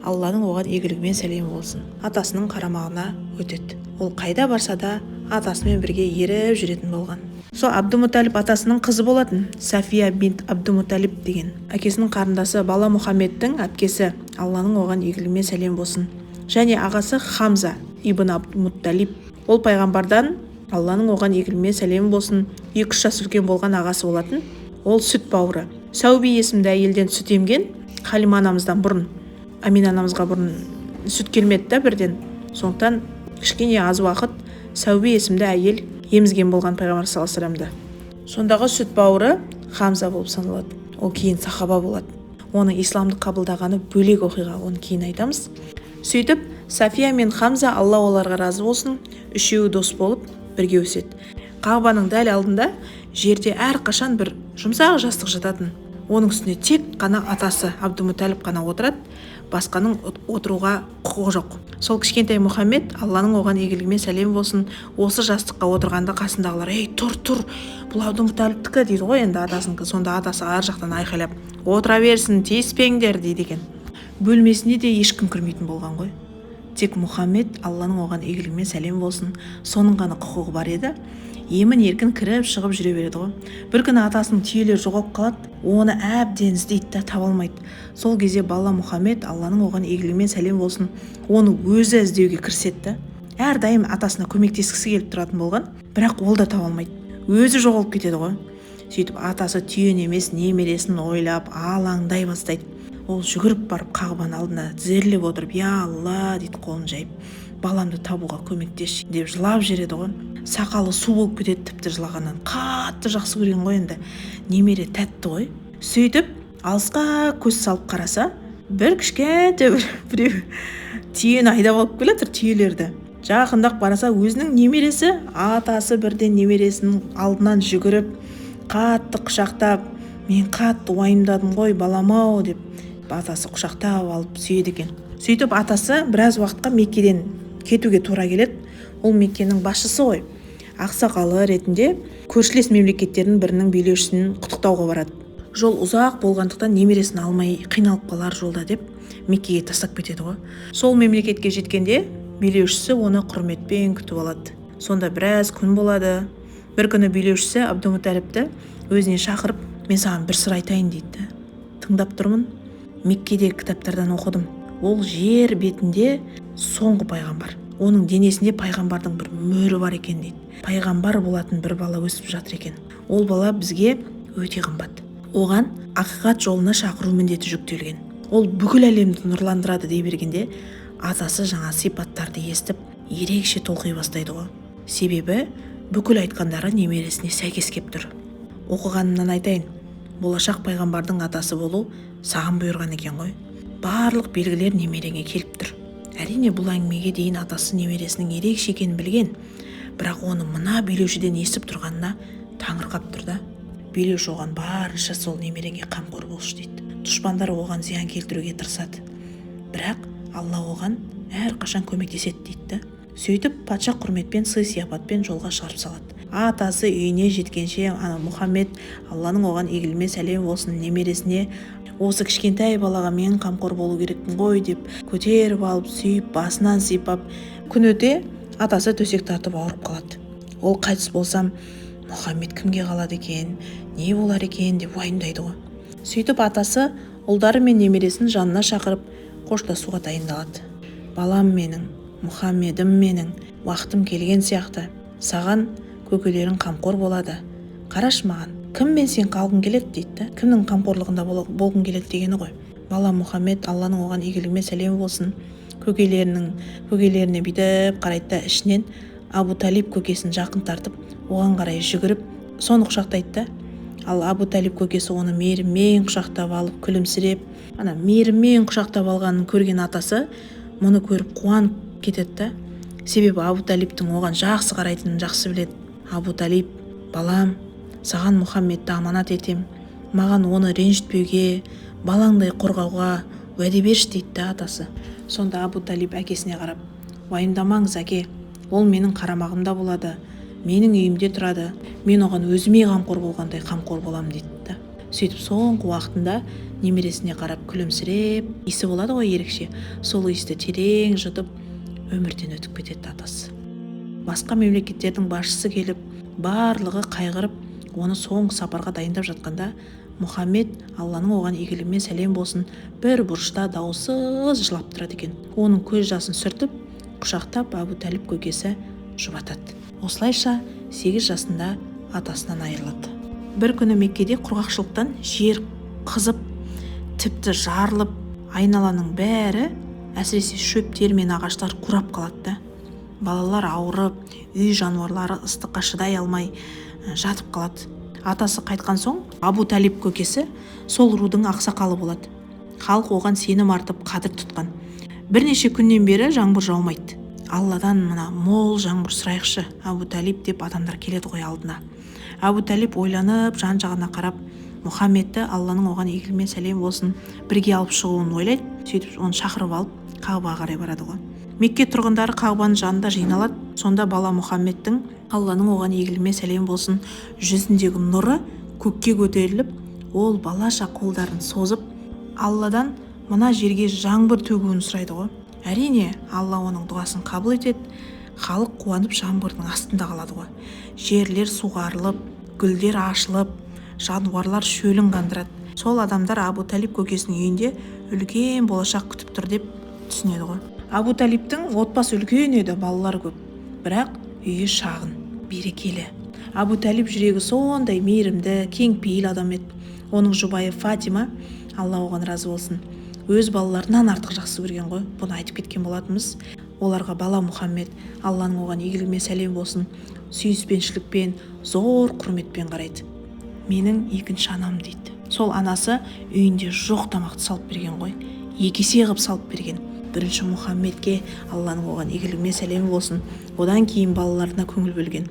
Speaker 1: Алланың оған игілігімен сәлем болсын, атасының қарамағына өтеді. Ол қайда барса да атасымен бірге еріп жүретін болған. Сол Абдумуталип атасының қызы болатын, Сафия бинт Абдумуталип деген. Әкесінің қарындасы бала Мұхаммедтің әпкесі, Алланың оған игілігімен сәлем болсын. Және ағасы Хамза ибн Абдумуталип. Ол пайғамбардан, Алланың оған игілігімен сәлем болсын, 2-3 жас үлкен болған ағасы болатын. Ол сүт бауыры. Сәуби есімді әйелден сүт емген, Халима анамыздан бұрын, Амина анамызға бұрын сүт келмеді бірден. Сондықтан кішкене аз уақыт Сәуби есімді әйел емізген болған пайғамбар саллаллаху алейхи вассаламды. Сондағы сүт бауыры Хамза болып саналады. Ол кейін сахаба болады. Оның исламды қабылдағаны бөлек оқиға, оны кейін айтамыз. Сөйтіп Сафия мен Хамза, Алла оларға разы болсын, үшеуі дос болып бірге өседі. Қағбаның дәл алдында жерде әрқашан бір жұмсақ жастық жататын. оның үстіне тек қана атасы Абдумуталип қана отырады, басқаның отыруға құқығы жоқ. Сол кішкентай Мұхаммед, Алланың оған игілігімен сәлем болсын, осы жастыққа отырғанда қасындағылар: ей, тұр, бұл Абдумуталиптікі дейді ғой енді атасынікі. Сонда атасы ар жақтан айқайлап: отыра берсін, тиіспеңдер дейді екен. Бөлмесіне де ешкім кірмейтін болған ғой. Тек Мұхаммед, Алланың оған игілігімен сәлем болсын, соның ғана құқығы бар еді. Емін еркін кіріп шығып жүре береді ғой. Bir күні атасының түйелері жоғалып қалады, оны әбден іздейді да таба алмайды. Сол кезде бала Мұхаммед, Алланың оған игілігімен сәлем болсын, оны өзі іздеуге кіріседі. Әрдайым атасына көмектескісі келіп тұратын болған, бірақ ол да таба алмайды. Өзі жоғалып кетеді ғой. Сөйтіп атасы түйені емес немересін ойлап алаңдай бастайды. Ол жүгіріп барып қағбаның алдына тізерлеп отырып: я Алла дейді, қолын жайып, баламды табуға көмектесші деп жылап жүреді ғой. Сақалы су болып кетеді, тіпті жылағаннан. Қатты жақсы көрген ғой енді, немере тәтті ғой. Сөйтіп алысқа көз салып қараса, бір кішкентай біреу түйені айдап алып келе жатыр, түйелерді. Жақындап қараса, өзінің немересі. Атасы бірден немересінің алдынан жүгіріп, қатты құшақтап: мен қатты уайымдадым ғой балам-ау деп, атасы құшақтап алып сүйеді екен. Сөйтіп атасы біраз уақытқа Меккеден кетуге тура келеді. Ол Меккенің басшысы ғой. Ақсақалы ретінде көршілес мемлекеттердің бірінің билеушісін құттықтауға барады. Жол ұзақ болғандықтан немересін алмай қиналып қалар жолда деп Меккеге тастап кетеді ғой. Сол мемлекетке жеткенде билеушісі оны құрметпен күтіп алады. Сонда біраз күн болады. Bir күні билеушісі Абдумуталипті өзіне шақырып: мен саған бір сыр айтайын дейді. Тыңдап тұрмын. Меккедегі кітаптардан оқыдым. Ол жер бетінде соңғы пайғамбар. Оның денесінде пайғамбардың бір мөрі бар екен дейді. Пайғамбар болатын бір бала өсіп жатыр екен. Ол бала бізге өте қымбат. Оған ақиқат жолына шақыру міндеті жүктелген. Ол бүкіл әлемді нұрландырады дей бергенде, атасы жаңа сипаттарды естіп ерекше толқи бастайды ғой. Себебі бүкіл айтқандары немересіне сәйкес кеп тұр. Оқығанымнан айтайын, болашақ пайғамбардың атасы болу саған бұйырған екен ғой. Барлық белгілер немереңе келіп тұр. Әрине бұл әңгімеге дейін атасы немересінің ерекше екенін білген, бірақ оны мына билеушіден естіп тұрғанына таңырқап тұр да. Билеуші оған барынша сол немереңе қамқор болшы дейді. Дұшпандары оған зиян келтіруге тырысады, бірақ Алла оған әрқашан көмектеседі дейді. Сөйтіп патша құрметпен, сый-сияпатпен жолға шығарып салады. Атасы үйіне жеткенше Мұхаммед, Алланың оған игілігімен сәлем болсын, немересіне: осы кішкентай балаға мен қамқор болу керекпін ғой деп көтеріп алып, сүйіп, басынан сипап. Күн өте атасы төсек тартып ауырып қалады. Ол қайтыс болсам, Мұхаммед кімге қалады екен, не болар екен деп уайымдайды ғой. Сөйтіп атасы ұлдары мен немересін жанына шақырып қоштасуға дайындалады. балам менің, Мұхаммедім менің, уақытым келген сияқты, саған көкелерің қамқор болады. Қараш маған, кім мен сен қалғың келеді дейді. Кімнің қамқорлығында болғың келеді дегені ғой. Бала Мұхаммед, Алланың оған игілігімен сәлем болсын, көкелеріне бүйтіп қарайды да ішінен Абу Талиб көкесін жақын тартып, оған қарай жүгіріп, соны құшақтайды да. Ал Абу Талиб көкесі оны мейіріммен құшақтап алып, күлімсіреп, мейіріммен құшақтап алғанын көрген атасы мұны көріп қуанып кетеді да. Себебі Абу Талибтің оған жақсы қарайтынын жақсы біледі. Абу Талиб: балам, саған Мұхаммедті аманат етем, маған оны ренжітпеуге, балаңдай қорғауға уәде берші дейді атасы. Сонда Абу Талиб әкесіне қарап: уайымдамаңыз әке, ол менің қарамағымда болады, менің үйімде тұрады, мен оған өзіме қамқор болғандай қамқор болам дейді. Сөйтіп соңғы уақытында немересіне қарап күлімсіреп, иісі болады ғой ерекше, сол иісті терең жұтып өмірден өтіп кетеді атасы. Басқа мемлекеттердің басшысы келіп, барлығы қайғырып, оны соңғы сапарға дайындап жатқанда, Мұхаммед, Алланың оған игілігімен сәлем болсын, бір бұрышта дауысыз жылап тұрады екен. Оның көз жасын сүртіп, құшақтап Абу Талиб көкесі жұбатады. Осылайша 8 жасында атасынан айырылады. Bir күні Меккеде құрғақшылықтан жер қызып, тіпті жарылып, айналаның бәрі, әсіресе шөптер мен ағаштар қурап қалады. Балалар ауырып, үй жануарлары ыстыққа шыдай алмай жатып қалады. Атасы қайтқан соң Абу Талиб көкесі сол рудың ақсақалы болады. Халық оған сенім артып қадір тұтқан. Бірнеше күннен бері жаңбыр жаумайды. Алладан мына мол жаңбыр сұрайықшы, Абу Талиб деп адамдар келеді ғой алдына. Абу Талиб ойланып, жан-жағына қарап, Мұхаммедті Алланың оған игілігі мен сәлем болсын бірге алып шығуын ойлайды. Сөйтіп оны шақырып алып Кағбаға қарай барады ғой. Мекке тұрғындары Кағбаның жанында жиналады. Сонда бала Мұхаммедтің Алланың оған игілігі мен сәлем болсын жүзіндегі нұры көкке көтеріліп, ол балаша қолдарын созып Алладан мына жерге жаңбыр төгуін сұрайды ғой. Әрине, Алла оның дұғасын қабыл етеді. Халық қуанып жаңбырдың астында қалады ғой. Жерлер суғарылып, гүлдер ашылып, жануарлар шөлін қандырады. Сол адамдар Абу Талиб көкесінің үйінде үлкен болашақ күтіп тұр деп түсінеді ғой. Абу Талибтің отбасы үлкен еді, балалар көп, бірақ үйі шағын, берекелі. Абу Талиб жүрегі сондай мейірімді, кеңпейіл адам еді. Оның жұбайы Фатима, Алла оған разы болсын, өз балаларынан артық жақсы көрген ғой. Бұны айтып кеткен болатынбыз. Оларға бала Мұхаммед, Алланың оған игілігі мен сәлем болсын, сүйіспеншілікпен, зор құрметпен қарайды. Менің екінші анам дейді. Сол анасы үйінде жоқ тамақты салып берген ғой. Екі есе қылып салып берген. Бірінші Мұхаммедке Алланың оған игілігі мен сәлем болсын. Одан кейін балаларына көңіл бөлген.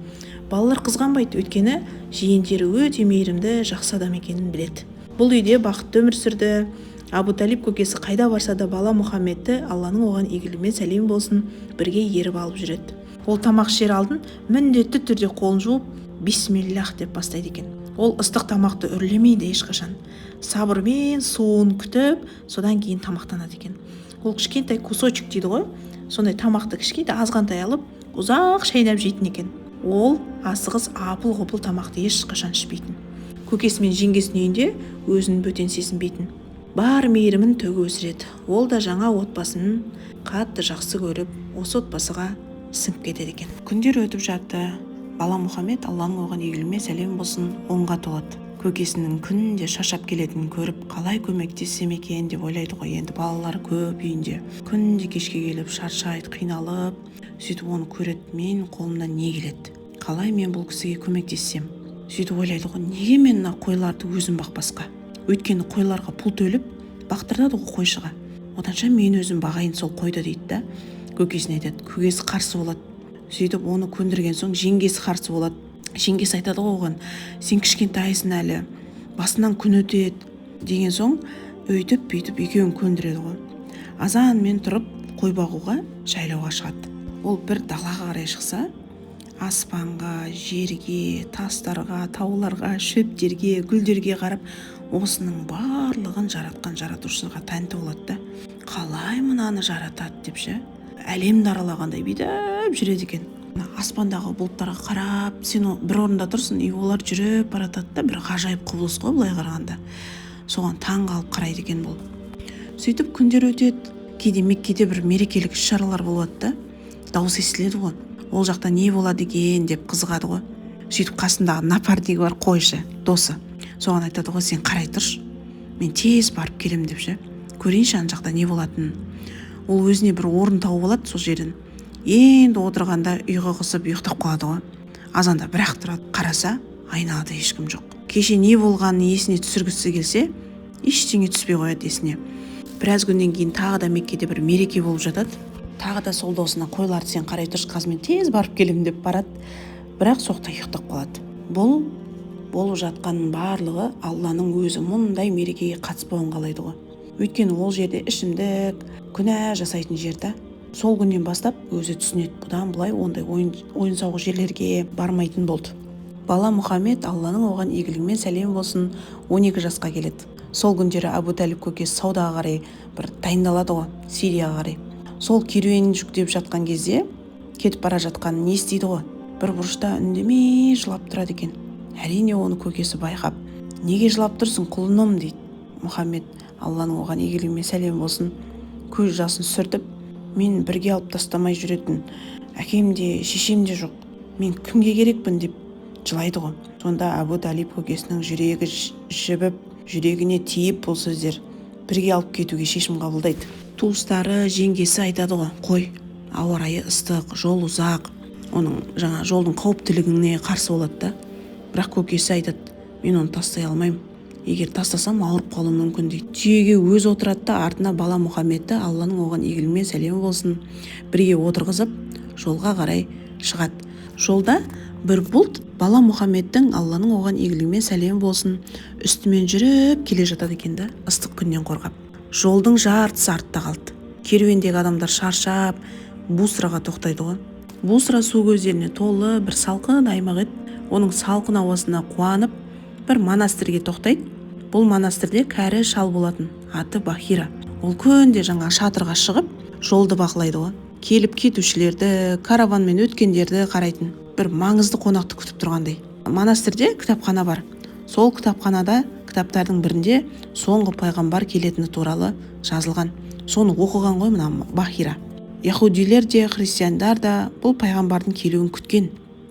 Speaker 1: Балалар қызғанбайды, өйткені жиендері өте мейірімді, жақсы адам екенін біледі. Бұл үйде бақытты өмір сүрді. Абу Талиб көкесі қайда барса да бала Мұхаммедті Алланың оған игілігі мен сәлем болсын бірге еріп алып жүреді. Ол тамақ ішер алдын міндетті түрде қолын жуып бисмиллах деп бастайды екен. Ол ыстық тамақты үрлемейді ешқашан. Сабырмен суын күтіп, содан кейін тамақтанады екен. Ол кішкентай кусочек дейді ғой. Сондай тамақты кішкентай азғантай алып, ұзақ шайнап жейтін екен. Ол асығыс апыл-ғұпыл тамақты ешқашан ішпейтін. Көкесі мен жеңгесінің үйінде өзін бөтен сезінбейтін. Бар мейірімін төгіп өсіреді. Ол да жаңа отбасын қатты жақсы көріп, осы отбасыға сіңіп кетеді екен. Күндер өтіп жатты. Бала Мұхаммед, Алланың оған игілігі мен сәлем болсын, онға толады. Көкесінің күнде шаршап келетінін көріп, қалай көмектессем екен деп ойлайды ғой. Енді балалар көп үйінде. Күнде кешке келіп, шаршайды, қиналып, сөйтіп оны көреді. Мен қолымнан не келеді? Қалай мен бұл кісіге көмектессем? Сөйтіп ойлайды ғой, неге мен мына қойларды өзім бақпасқа? Өйткені қойларға пұл төліп бақтырады ғой қойшыға. Оданша мен өзім бағайын сол қойды дейді да. Көкесіне айтады, көкесі қарсы болады. Сөйтіп оны көндірген соң жеңгесі қарсы болады. Жеңгесі айтады ғой оған, сен кішкентайсың әлі, басынан күн өтеді деген соң өйтіп бүйтіп екеуін көндіреді ғой. Азанмен тұрып қой бағуға жайлауға шығады. Ол бір далаға қарай шықса, аспанға, жерге, тастарға, тауларға, шөптерге, гүлдерге қарап, осының барлығын жаратқан жаратушыға тәнті болады да. Қалай мынаны жаратады деп ше, әлемді аралағандай бүйтіп жүреді екен. Аспандағы бұлттарға қарап, сен бір орында тұрсың, олар жүріп баратады да, бір ғажайып құбылыс қой былай қарағанда. Соған таң қалып қарайды екен бұл. Сөйтіп күндер өтеді. Кейде Меккеде бір мерекелік іс-шаралар болады да, дауыс естіледі ғой. Ол жақта не болады екен деп қызығады ғой. Сөйтіп қасындағы напарнигі бар қойшы, досы. Соған айтады ғой, сен қарай тұршы, мен тез барып келем деп ше. Көрейінші ана жақта не болатынын. Ол өзіне бір орын тауып алады сол жерден. Енді отырғанда ұйқы қысып ұйықтап қалады ғой. Азанда бірақ тұрады, қараса айналада ешкім жоқ. Кеше не болғанын есіне түсіргісі келсе, ештеңе түспей қояды есіне. Біраз күннен кейін тағы да Меккеде бір мереке болып жатады. Тағы да сол досына қойларды сен қарай тұршы, қазір мен тез барып келем деп барады. Бірақ соқта ұйықтап қалады. Бұл болып жатқанның барлығы Алланың өзі мұндай мерекеге қатыспауын қалайды ғой. Өйткені ол жерде ішімдік, күнә жасайтын жерді. Сол күннен бастап өзі түсінеді, бұдан былай ондай ойын-сауық жерлерге бармайтын болды. Бала Мұхаммед, Алланың оған игілігі мен сәлем болсын, 12 жасқа келеді. Сол күндері Абу Талиб көкесі саудаға қарай бір дайындалады ғой, Сирияға қарай. Сол керуенін жүктеп жатқан кезде кетіп бара жатқанын не естиді ғой. Бір бұрышта үндемей жылап тұрады екен. Әрине оны көкесі байқап, неге жылап тұрсың құлыным дейді. Мұхаммед, Алланың оған игілігі мен сәлем болсын, көз жасын сүртіп, мен бірге алып тастамай жүретін әкем де шешем де жоқ, мен кімге керекпін деп жылайды ғой. Сонда Абу Талиб көкесінің жүрегі жібіп, жүрегіне тиіп бұл сөздер бірге алып кетуге шешім қабылдайды. Туыстары, жеңгесі айтады ғой, қой, ауа райы ыстық, жол ұзақ, оның жаңа жолдың қауіптілігіне қарсы болады да. Бірақ көкесі айтады, мен оны тастай алмаймын. Егер тастасам ауырып қалуым мүмкін дейді. Түйеге өз отырады да артына бала Мұхаммедті, Алланың оған игілігі мен сәлемі болсын, бірге отырғызып жолға қарай шығады. Жолда Бір бұлт бала Мұхаммедтің Алланың оған игілігімен сәлем болсын үстімен жүріп келе жатады екен да, ыстық күннен қорғап. Жолдың жартысы артта қалды. Керуендегі адамдар шаршап Бусраға тоқтайды ғой. Бусра су көздеріне толы бір салқын аймақ еді. Оның салқын ауасына қуанып бір монастырьге тоқтайды. Бұл монастырьде кәрі шал болатын, аты Бахира. Ол күнде жаңа шатырға шығып жолды бақылайды ғой. Келіп кетушілерді, караванмен өткендерді қарайтын, бір маңызды қонақты күтіп тұрғандай. Монастырьде кітапхана бар. Сол кітапханада кітаптардың бірінде соңғы пайғамбар келетіні туралы жазылған. Соны оқыған ғой мына Бахира. Яһудилер де, христиандар да бұл пайғамбардың келуін күткен.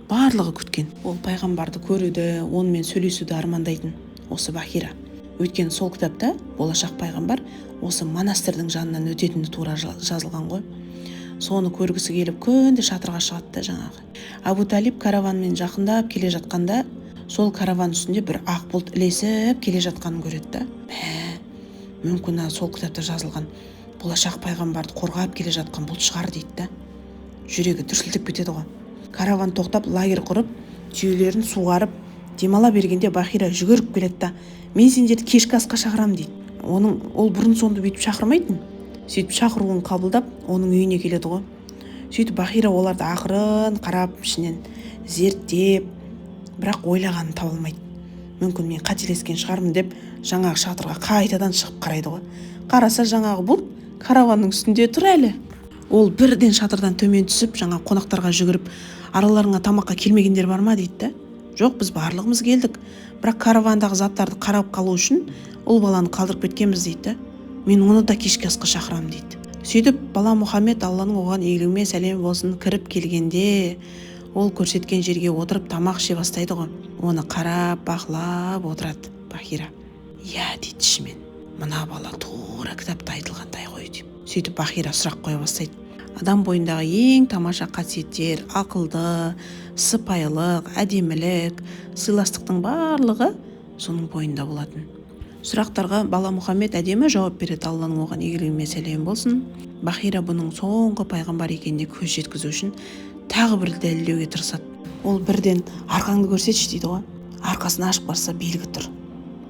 Speaker 1: Барлығы күткен. Ол пайғамбарды көруді, онымен сөйлесуді армандайтын осы Бахира. Өйткені сол кітапта болашақ пайғамбар осы монастырьдың жанынан өтетіні тура жазылған ғой. Соны көргісі келіп күнде шатырға шығады да жаңағы. Абу Талиб караванмен жақындап келе жатқанда, сол караван үстінде бір ақ бұлт ілесіп келе жатқанын көреді да. Мүмкін сол кітапта жазылған болашақ пайғамбарды қорғап келе жатқан бұлт шығар дейді да. Жүрегі дүрсілдеп кетеді ғой. Караван тоқтап лагерь құрып, түйелерін суғарып, демала бергенде Бахира жүгіріп келеді да, мен сендерді кешкі асқа шақырам дейді. Ол бұрын сонды бүйтіп шақырмайтын. Сөйтіп шақыруын қабылдап, оның үйіне келеді ғой. Сөйтіп Бахира оларды ақырын қарап, ішінен зерттеп, бірақ ойлағанын таба алмайды. Мүмкін мен қателескен шығармын деп, жаңағы шатырға қайтадан шығып қарайды ғой. Қараса жаңағы бұл караванның үстінде тұр әлі. Ол бірден шатырдан төмен түсіп, жаңа қонақтарға жүгіріп, араларыңа тамаққа келмегендер бар ма дейді да. Жоқ, біз барлығымыз келдік, бірақ каравандағы заттарды қарап қалу үшін ол баланы қалдырып кеткенбіз дейді. Мен оны да кешкі асқа шақырам дейді. Сөйтіп бала Мұхаммед Алланың оған игілігімен сәлем болсын кіріп келгенде, ол көрсеткен жерге отырып тамақ іше бастайды ғой. Оны қарап, бақылап отырады Бахира. Я дейді ішімен, мына бала тура кітапта айтылғандай ғой деп. Сөйтіп Бахира сұрақ қоя бастайды. Адам бойындағы ең тамаша қасиеттер, ақылды, сыпайылық, әдемілік, сыйластықтың барлығы соның бойында болатын. Сұрақтарға бала Мұхаммед әдемі жауап береді, Алланың оған игілігімен сәлем болсын. Бахира бұның соңғы пайғамбар екеніне көз жеткізу үшін тағы бір дәлелдеуге тырысады. Ол бірден арқаңды көрсетші дейді ғой. Арқасын ашып барса белгі тұр.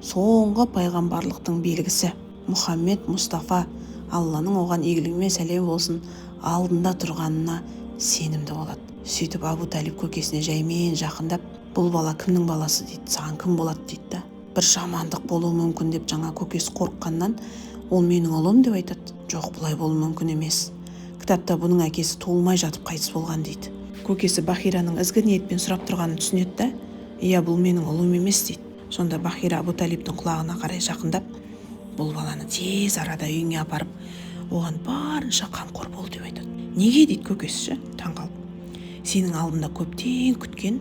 Speaker 1: Соңғы пайғамбарлықтың белгісі. Мұхаммед Мұстафа, Алланың оған игілігімен сәлем болсын, алдында тұрғанына сенімді болады. Сөйтіп Абу Талиб көкесіне жаймен жақындап, бұл бала кімнің баласы дейді, саған кім болады дейді да. Бір жамандық болуы мүмкін деп жаңа көкесі қорыққаннан, ол менің ұлым деп айтады. Жоқ, бұлай болуы мүмкін емес. Кітапта бұның әкесі туылмай жатып қайтыс болған дейді. Көкесі Бахираның ізгі ниетпен сұрап тұрғанын түсінеді да, иә, бұл менің ұлым емес дейді. Сонда Бахира Абу Талибтің құлағына қарай жақындап, бұл баланы тез арада үйіңе апарып, оған барынша қамқор бол деп айтады. Неге дейді көкесі таңғалып. Сенің алдында көптен күткен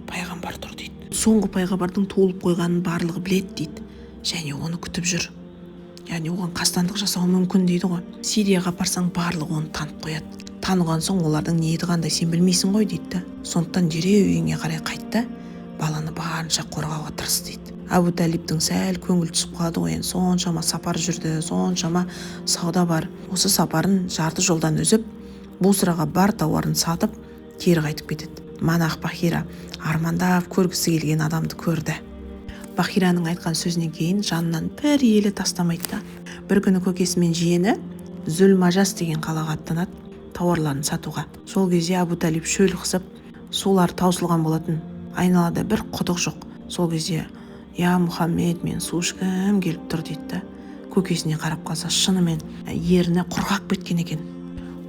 Speaker 1: пайғамбар тұр дейді. Соңғы пайғамбардың туылып қойғанын барлығы біледі дейді, және оны күтіп жүр. Яғни оған қастандық жасауы мүмкін дейді ғой. Сирияға апарсаң барлығы оны танып қояды. Таныған соң олардың ниеті қандай сен білмейсің ғой дейді. Сондықтан дереу үйіңе қарай қайтта, баланы барынша қорғауға тырыс дейді. Абу Талибтің сәл көңіл түсіп қалады ғой, соншама сапар жүрді, соншама сауда бар. Осы сапарын жарты жолдан үзіп, Бусраға бар тауарын сатып, кері қайтып кетеді. Манақ Бахира армандап көргісі келген адамды көрді. Бахираның айтқан сөзінен кейін жанынан бір елі тастамайды да. Бір күні көкесі мен жиені Зүл-Мажас деген қалаға аттанады тауарларын сатуға. Сол кезде Абу Талиб шөл қысып, сулар таусылған болатын. Айналада бір құдық жоқ. Сол кезде я Мұхаммед, мен су ішкім келіп тұр дейді да. Көкесіне қарап қалса, шынымен еріне құрғап кеткен екен.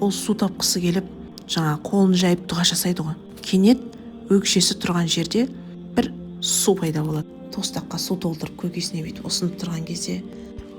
Speaker 1: Ол су тапқысы келіп, жаңа қолын жайып дұға жасайды ғой. Кенет өкшесі тұрған жерде бір су пайда болады. Тостаққа су толтырып көкесіне бүйтіп ұсынып тұрған кезде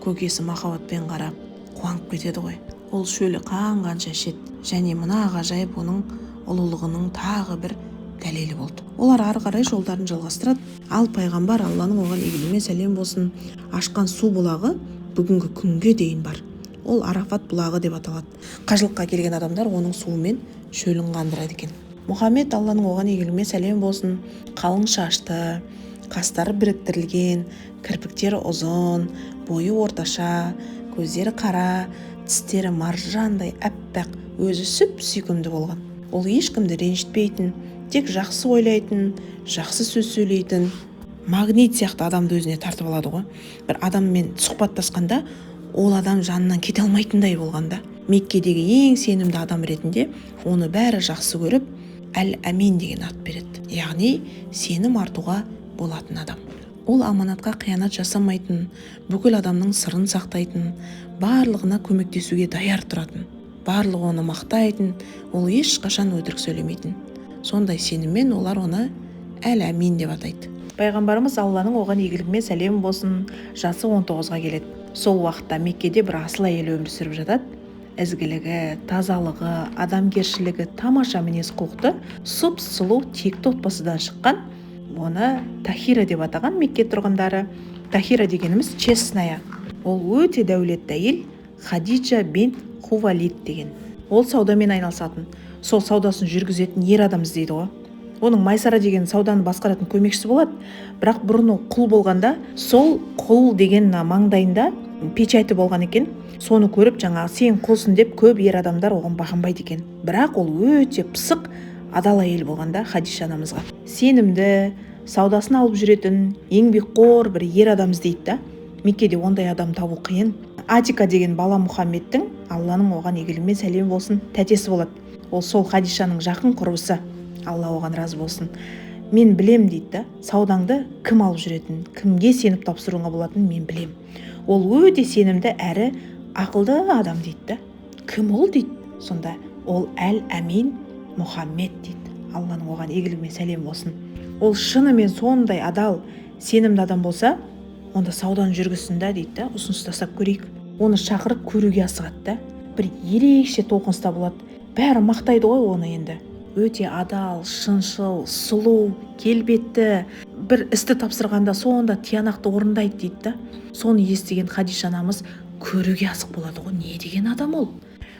Speaker 1: көкесі махаббатпен қарап қуанып кетеді ғой. Ол шөлі қанғанша ішеді, және мына ғажайып оның ұлылығының тағы бір дәлелі болды. Олар ары қарай жолдарын жалғастырады. Ал пайғамбар Алланың оған игілігімен сәлем болсын ашқан су бұлағы бүгінгі күнге дейін бар. Ол Арафат бұлағы деп аталады. Қажылыққа келген адамдар оның суымен шөлін қандырады екен. Мұхаммед Алланың оған игілігімен сәлем болсын қалың шашты, қастары біріктірілген, кірпіктері ұзын, бойы орташа, көздері қара, тістері маржандай әппақ, өзі сүп-сүйкімді болған. Ол ешкімді ренжітпейтін, тек жақсы ойлайтын, жақсы сөз сөйлейтін, магнит сияқты адамды өзіне тартып алады ғой. Бір адаммен сұхбаттасқанда ол адам жанынан кете алмайтындай болғанда, Меккедегі ең сенімді адам ретінде оны бәрі жақсы көріп, Әл-Әмин деген ат береді. Яғни сенім артуға болатын адам. Ол аманатқа қиянат жасамайтын, бүкіл адамның сырын сақтайтын, барлығына көмектесуге даяр тұратын, барлығы оны мақтайтын, ол ешқашан өтірік сөйлемейтін. Сондай сеніммен олар оны Әл-Әмин деп атайды. Пайғамбарымыз Алланың оған игілігімен сәлем болсын, жасы 19-ға келеді. Сол уақытта Меккеде бір асыл әйел өмір сүріп жатады. Ізгілігі, тазалығы, адамгершілігі, тамаша мінез құлықты, сұп-сұлу текті отбасыдан шыққан, оны Тахира деп атаған Мекке тұрғындары. Тахира дегеніміз честная. Ол өте дәулетті әйел, Хадиджа бинт Хувалид деген. Ол саудамен айналысатын, сол саудасын жүргізетін ер адам іздейді ғой. Оның Майсара деген сауданы басқаратын көмекшісі болады. Бірақ бұрын ол құл болғанда, сол құл деген маңдайында печати болған екен. Соны көріп, жаңағы сен құлсың деп көп ер адамдар оған бағынбайды екен. Бірақ ол өте пысық, адал әйел болғанда Хадиша анамызға. Сенімді, саудасын алып жүретін, еңбекқор бір ер адам іздейді да. Меккеде ондай адам табу қиын. Атика деген бала Мұхаммедтің, Алланың оған игілігімен сәлем болсын, тәтесі болады. Ол сол Хадишаның жақын құрбысы. Алла оған разы болсын. Мен білем дейді да, саудаңды кім алып жүретін, кімге сеніп тапсыруға болатын мен білем. Ол өте сенімді әрі ақылды адам дейді да. Кім ол дейді? Сонда ол Әл-Әмин Мұхаммед дейді. Алланың оған игілігімен сәлем болсын. Ол шынымен сондай адал, сенімді адам болса, онда саудан жүргізсін да дейді да, ұсыныс тастап көрейік. Оны шақырып көруге асығады да. Бір ерекше толқыныста болады. Бәрі мақтайды ғой оны енді. Өте адал, шыншыл, сұлу, келбетті, бір істі тапсырғанда сонда тиянақты орындайды дейді да. Соны естіген Хадиша анамыз көруге асық болады ғой, не деген адам ол?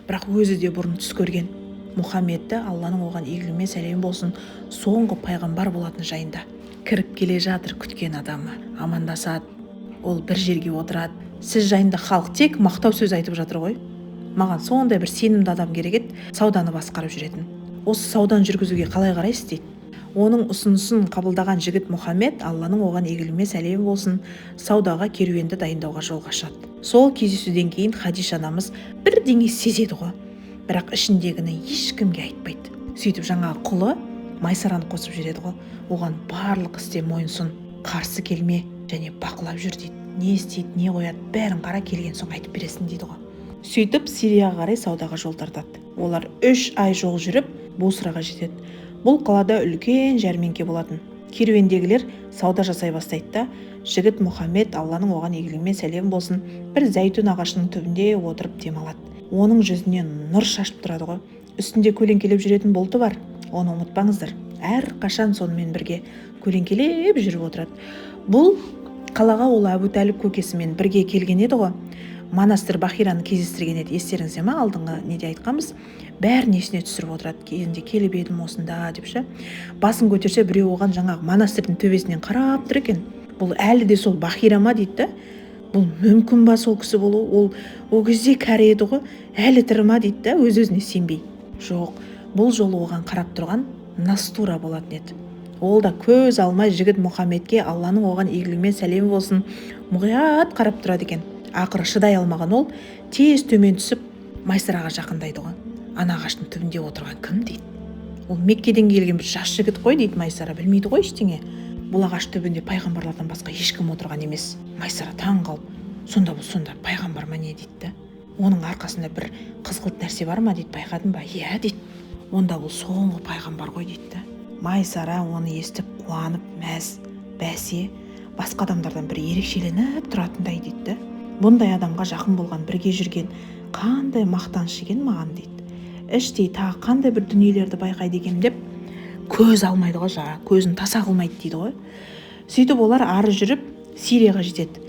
Speaker 1: Бірақ өзі де бұрын түс көрген. Мұхаммедті, Алланың оған игілігімен сәлем болсын, соңғы пайғамбар болатын жайында. Кіріп келе жатыр күткен адамы, амандасады. Ол бір жерге отырады. Сіз жайында халық тек мақтау сөз айтып жатыр ғой. Маған сондай бір сенімді адам керек еді, сауданы басқарып жүретін. Осы саудан жүргізуге қалай қарайсыз дейді. Оның ұсынысын қабылдаған жігіт Мұхаммед, Алланың оған игілігімен сәлем болсын, саудаға керуенді дайындауға жолға шығады. Сол кездесуден кейін Хадиша анамыз бірдеңе сезеді ғой, бірақ ішіндегіні ешкімге айтпайды. Сөйтіп жаңағы құлы Майсараны қосып жүреді ғой, оған барлық істе мойынсын, қарсы келме және бақылап жүр дейді. Не істейді, не қояды, бәрін қара, келген соң айтып бересің дейді ғой. Сөйтіп Сирияға қарай саудаға жол тартады. Олар 3 ай жол жүріп Бусраға жетеді. Бұл қалада үлкен жәрмеңке болатын. Керуендегілер сауда жасай бастайды да, жігіт Мұхаммед, Алланың оған игілігімен сәлем болсын, бір зәйтүн ағашының түбінде отырып демалады. Оның жүзінен нұр шашып тұрады ғой. Үстінде көлеңкелеп жүретін болты бар. Оны ұмытпаңыздар. Әр қашан сонымен бірге көлеңкелеп жүріп отырады. Бұл қалаға ол Әбу Тәліп көкесімен бірге келген еді ғой. Манастыр Бахираны кездестірген еді, естеріңізде ме, алдыңғы неде айтқанбыз. Бәрін есіне түсіріп отырады. Кезінде келіп едім осында деп ше. Басын көтерсе біреу оған жаңағы манастырдың төбесінен қарап тұр екен. Бұл әлі де сол Бахира ма дейді да. Бұл мүмкін ба сол кісі болу? Ол кезде кәрі еді ғой, әлі тірі ма дейді да, өз-өзіне сенбей. Жоқ, бұл жолы оған қарап тұрған Настура болатын еді. Ол да көз алмай жігіт Мұхаммедке, Алланың оған игілігімен сәлем болсын, мұқият қарап тұрады екен. Ақыры шыдай алмаған ол тез төмен түсіп Майсараға жақындайды ғой. Ана ағаштың түбінде отырған кім дейді. Ол Меккеден келген бір жас жігіт қой дейді. Майсара білмейді ғой ештеңе. Бұл ағаш түбінде пайғамбарлардан басқа ешкім отырған емес. Майсара таң қалып, сонда пайғамбар ма не дейді да. Оның арқасында бір қызғылт нәрсе бар ма дейді, байқадың ба? Иә дейді. Онда бұл соңғы пайғамбар ғой дейді да. Майсара оны естіп қуанып, мәз, бәсе, басқа адамдардан бір ерекшеленіп тұратындай дейді да. Бұндай адамға жақын болған, бірге жүрген қандай мақтаныш екен маған дейді. Іштей тағы қандай бір дүниелерді байқайды екен деп көз алмайды ғой, көзін таса қылмайды дейді ғой. Сөйтіп олар ары жүріп Сирияға жетеді.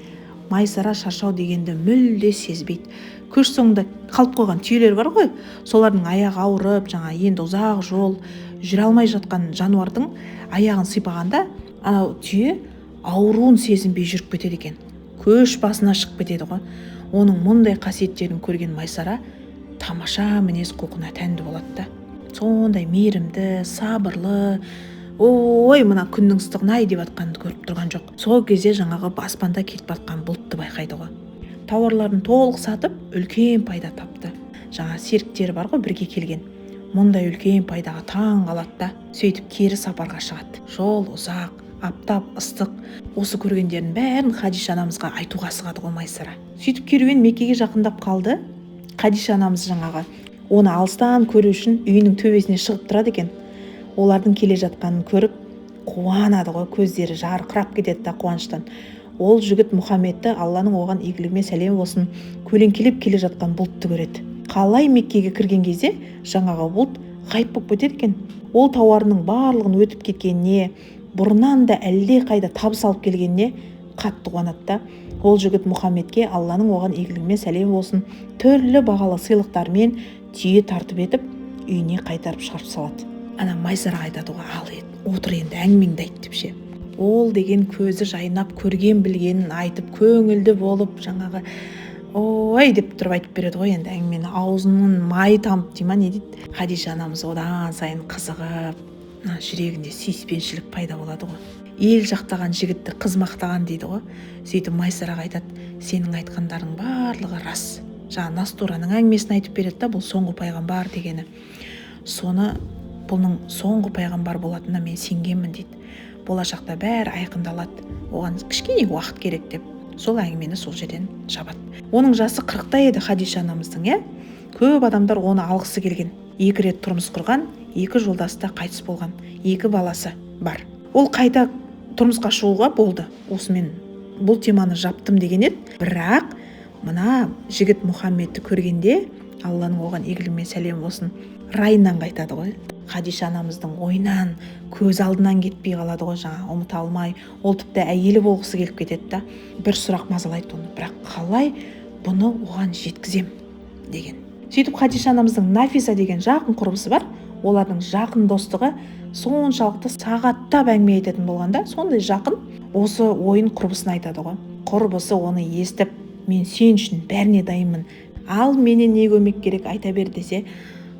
Speaker 1: Майсара шаршау дегенді мүлде сезбейді. Көш соңында қалып қойған түйелер бар ғой, солардың аяғы ауырып, енді ұзақ жол жүре алмай жатқан жануардың аяғын сипағанда, анау түйе ауруын сезінбей жүріп кетеді екен. Көш басына шығып кетеді ғой. Оның мұндай қасиеттерін көрген Майсара тамаша мінез құлқына тәнді болады да. сондай мейірімді, сабырлы, ой мына күннің ыстығын-ай деп жатқанды көріп тұрған жоқ. Сол кезде жаңағы аспанда кетіп жатқан бұлтты байқайды ғой. Тауарларын толық сатып, үлкен пайда тапты. Жаңа серіктері бар ғой, бірге келген. Мұндай үлкен пайдаға таң қалады да, сөйтіп кері сапарға шығады. Жол ұзақ, аптап, ыстық. Осы көргендерін бәрін Хадиша анамызға айтуға асығады ғой Майсара. Сөйтіп керуен Меккеге жақындап қалды. Хадиша анамыз жаңағы оны алыстан көру үшін үйінің төбесіне шығып тұрады екен. Олардың келе жатқанын көріп қуанады ғой, көздері жарқырап кетеді да қуаныштан. Ол жігіт Мұхаммедті, Алланың оған игілігімен сәлем болсын, көлеңкелеп келе жатқан бұлтты көреді. Қалай Меккеге кірген кезде жаңағы бұлт ғайып болып кетеді екен. Ол тауарының барлығын өтіп кеткеніне, бұрыннан да әлде қайда табыс алып келгеніне қатты қуанады да. Ол жігіт Мұхаммедке, Алланың оған игілігімен сәлем болсын, түрлі бағалы сыйлықтармен түйе тартып етіп, үйіне қайтарып шығарып салады. Ана Майсараға айтады ғой, ал отыр енді әңгімеңді айт деп ше. Ол деген көзі жайнап, көрген білгенін айтып, көңілді болып, жаңағы ой деп тұрып айтып береді ғой енді әңгімені. Аузының майы тамып дей ма, не дейді. Хадиша анамыз одан сайын қызығып, жүрегінде сүйіспеншілік пайда болады ғой. Ел жақтаған жігітті қыз мақтаған дейді ғой. Сөйтіп Майсараға айтады, сенің айтқандарың барлығы рас. Жаңа Настураның әңгімесін айтып береді да, бұл соңғы пайғамбар дегені. Соны бұның соңғы пайғамбар болатынына мен сенгенмін дейді. Болашақта бәрі айқындалады, оған кішкене уақыт керек деп. Сол әңгімені сол жерден жабады. Оның жасы 40-та еді Хадиша анамыздың, көп адамдар оны алғысы келген. 2 рет тұрмыс құрған, 2 жолдасы да қайтыс болған, 2 баласы бар. Ол қайта тұрмысқа шығуға болды. Осымен бұл теманы жаптым деген еді. Бірақ мына жігіт Мұхаммедті көргенде, Алланың оған игілігімен сәлем болсын, райынан қайтады ғой. Хадиша анамыздың ойынан, көз алдынан кетпей қалады ғой, жаңа ұмыта алмай. Ол тіпті әйелі болғысы келіп кетеді да. Бір сұрақ мазалайды оны, бірақ қалай бұны оған жеткізем деген. Сөйтіп Хадиша анамыздың Нафиса деген жақын құрбысы бар. Олардың жақын достығы соншалықты сағаттап әңгіме айтатын болғанда, сондай жақын осы ойын құрбысына айтады ғой. Құрбысы оны естіп, мен сен үшін бәріне дайынмын, ал менен не көмек керек айта бер десе,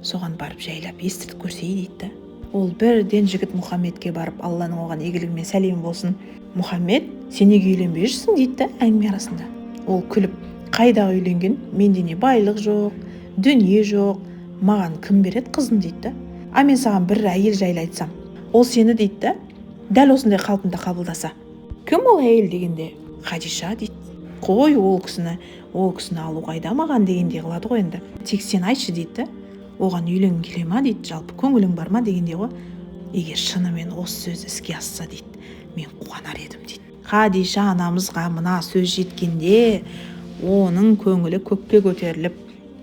Speaker 1: соған барып жайлап естіртіп көрсей дейді. Ол бірден жігіт Мұхаммедке барып, Алланың оған игілігімен сәлем болсын, Мұхаммед, сен неге үйленбей жүрсің дейді әңгіме арасында. Ол күліп, қайдағы үйленген, менде не байлық жоқ, дүние жоқ, маған кім береді қызын дейді. А мен саған бір әйел жайлы айтсам, ол сені дейді, дәл осындай қалпында қабылдаса. Кім ол әйел дегенде? Хадиша дейді. Қой ол кісіні алу қайда маған дегендей қылады ғой енді. Тек сен айтшы дейді. Оған үйленгің келе ма дейді, жалпы көңілің бар ма дегендей ғой. Егер шынымен осы сөз іске асса дейді, мен қуанар едім дейді. Хадиша анамызға мына сөз жеткенде, оның көңілі көкке көтеріліп,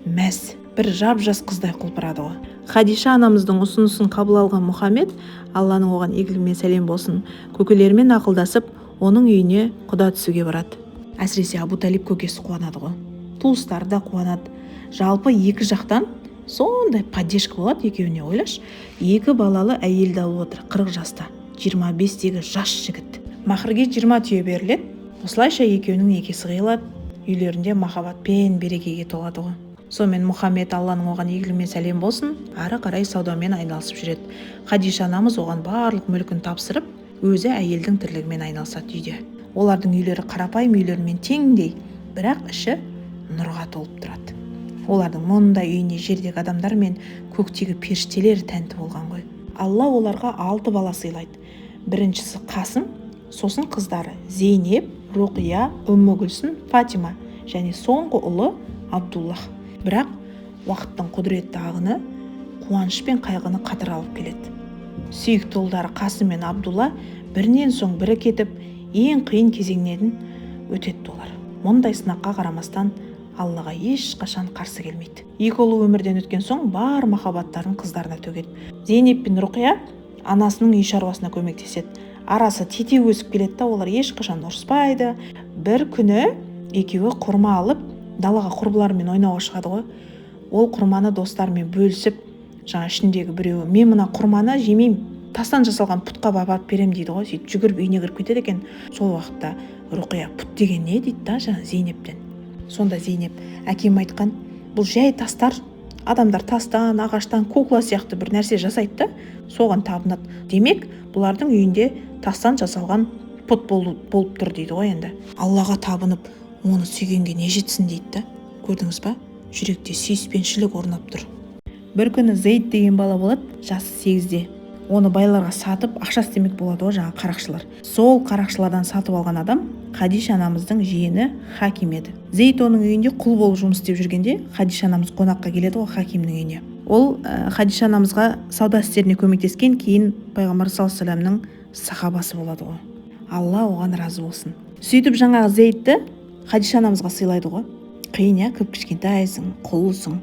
Speaker 1: мәз, бір жап-жас қыздай құлпырады ғой. Хадиша анамыздың ұсынысын қабыл алған Мұхаммед, Алланың оған игілігімен сәлем болсын, көкелерімен ақылдасып, оның үйіне құда түсуге барады. Әсіресе Абу Талиб көкесі қуанады ғой. Туыстары да қуанады. Жалпы екі жақтан сондай поддержка болады екеуіне, ойлаш. 2 балалы әйелді алып отыр, 40 жаста, 25-тегі жас жігіт. Махрге 20 түйе беріледі. Осылайша екеуінің некесі қиылады. Үйлерінде махаббат пен берекеге толады ғой. Сонымен Мұхаммед, Алланың оған игілігімен сәлем болсын, ары қарай саудамен айналысып жүреді. Хадиша анамыз оған барлық мүлкін тапсырып, өзі әйелдің тірлігімен айналысады үйде. Олардың үйлері қарапайым үйлермен теңдей, бірақ іші нұрға толып тұрады. Олардың мұндай үйіне жердегі адамдар мен көктегі періштелер тәнті болған ғой. Алла оларға 6 бала сыйлайды. Біріншісі Қасым, сосын қыздары Зейнеп, Руқия, Үммүгүлсүм, Фатима және соңғы ұлы Абдуллах. Бірақ уақыттың құдіретті ағыны қуаныш пен қайғыны қатар алып келеді. Сүйікті ұлдары Қасым мен Абдулла бірінен соң бірі кетіп, ең қиын кезеңнен өтеді олар. Мұндай сынаққа қарамастан Аллаға ешқашан қарсы келмейді. 2 ұлы өмірден өткен соң бар махаббаттарын қыздарына төгеді. Зейнеп пен Руқия анасының үй шаруасына көмектеседі. Арасы тете өсіп келеді, олар ешқашан ұрыспайды. Бір күні екеуі құрма алып, далаға құрбыларымен ойнауға шығады ғой. Ол құрманы достарымен бөлісіп, жаңа ішіндегі біреуі, мен мына құрманы жемеймін, тастан жасалған пұтқа апарып берем дейді ғой. Сөйтіп жүгіріп үйіне кіріп кетеді екен. Сол уақытта Руқия, пұт деген не дейді да, жаңа Зейнептен. Сонда Зейнеп, әкем айтқан, бұл жай тастар, адамдар тастан, ағаштан кукла сияқты бір нәрсе жасайды да соған табынады. Демек бұлардың үйінде тастан жасалған пұт болып тұр дейді ғой. Енді Аллаға табынып оны сүйгенге не жетсін дейді да. Көрдіңіз ба, жүректе сүйіспеншілік орнап тұр. Бір күні Зейд деген бала болады, жасы 8-де. Оны байларға сатып ақша істемек болады ғой, жаңа қарақшылар. Сол қарақшылардан сатып алған адам Хадиша анамыздың жиені Хаким еді. Зейд оның үйінде құл болып жұмыс істеп жүргенде Хадиша анамыз қонаққа келеді ғой Хакимнің үйіне. Ол Хадиша анамызға сауда істеріне көмектескен, кейін пайғамбар саллаллаху алейхи вассаламның сахабасы болады ғой. Алла оған разы болсын. Сөйтіп жаңағы Зейдті Хадиша анамызға сыйлайды ғой. Қиын, кішкентайсың, құлсың,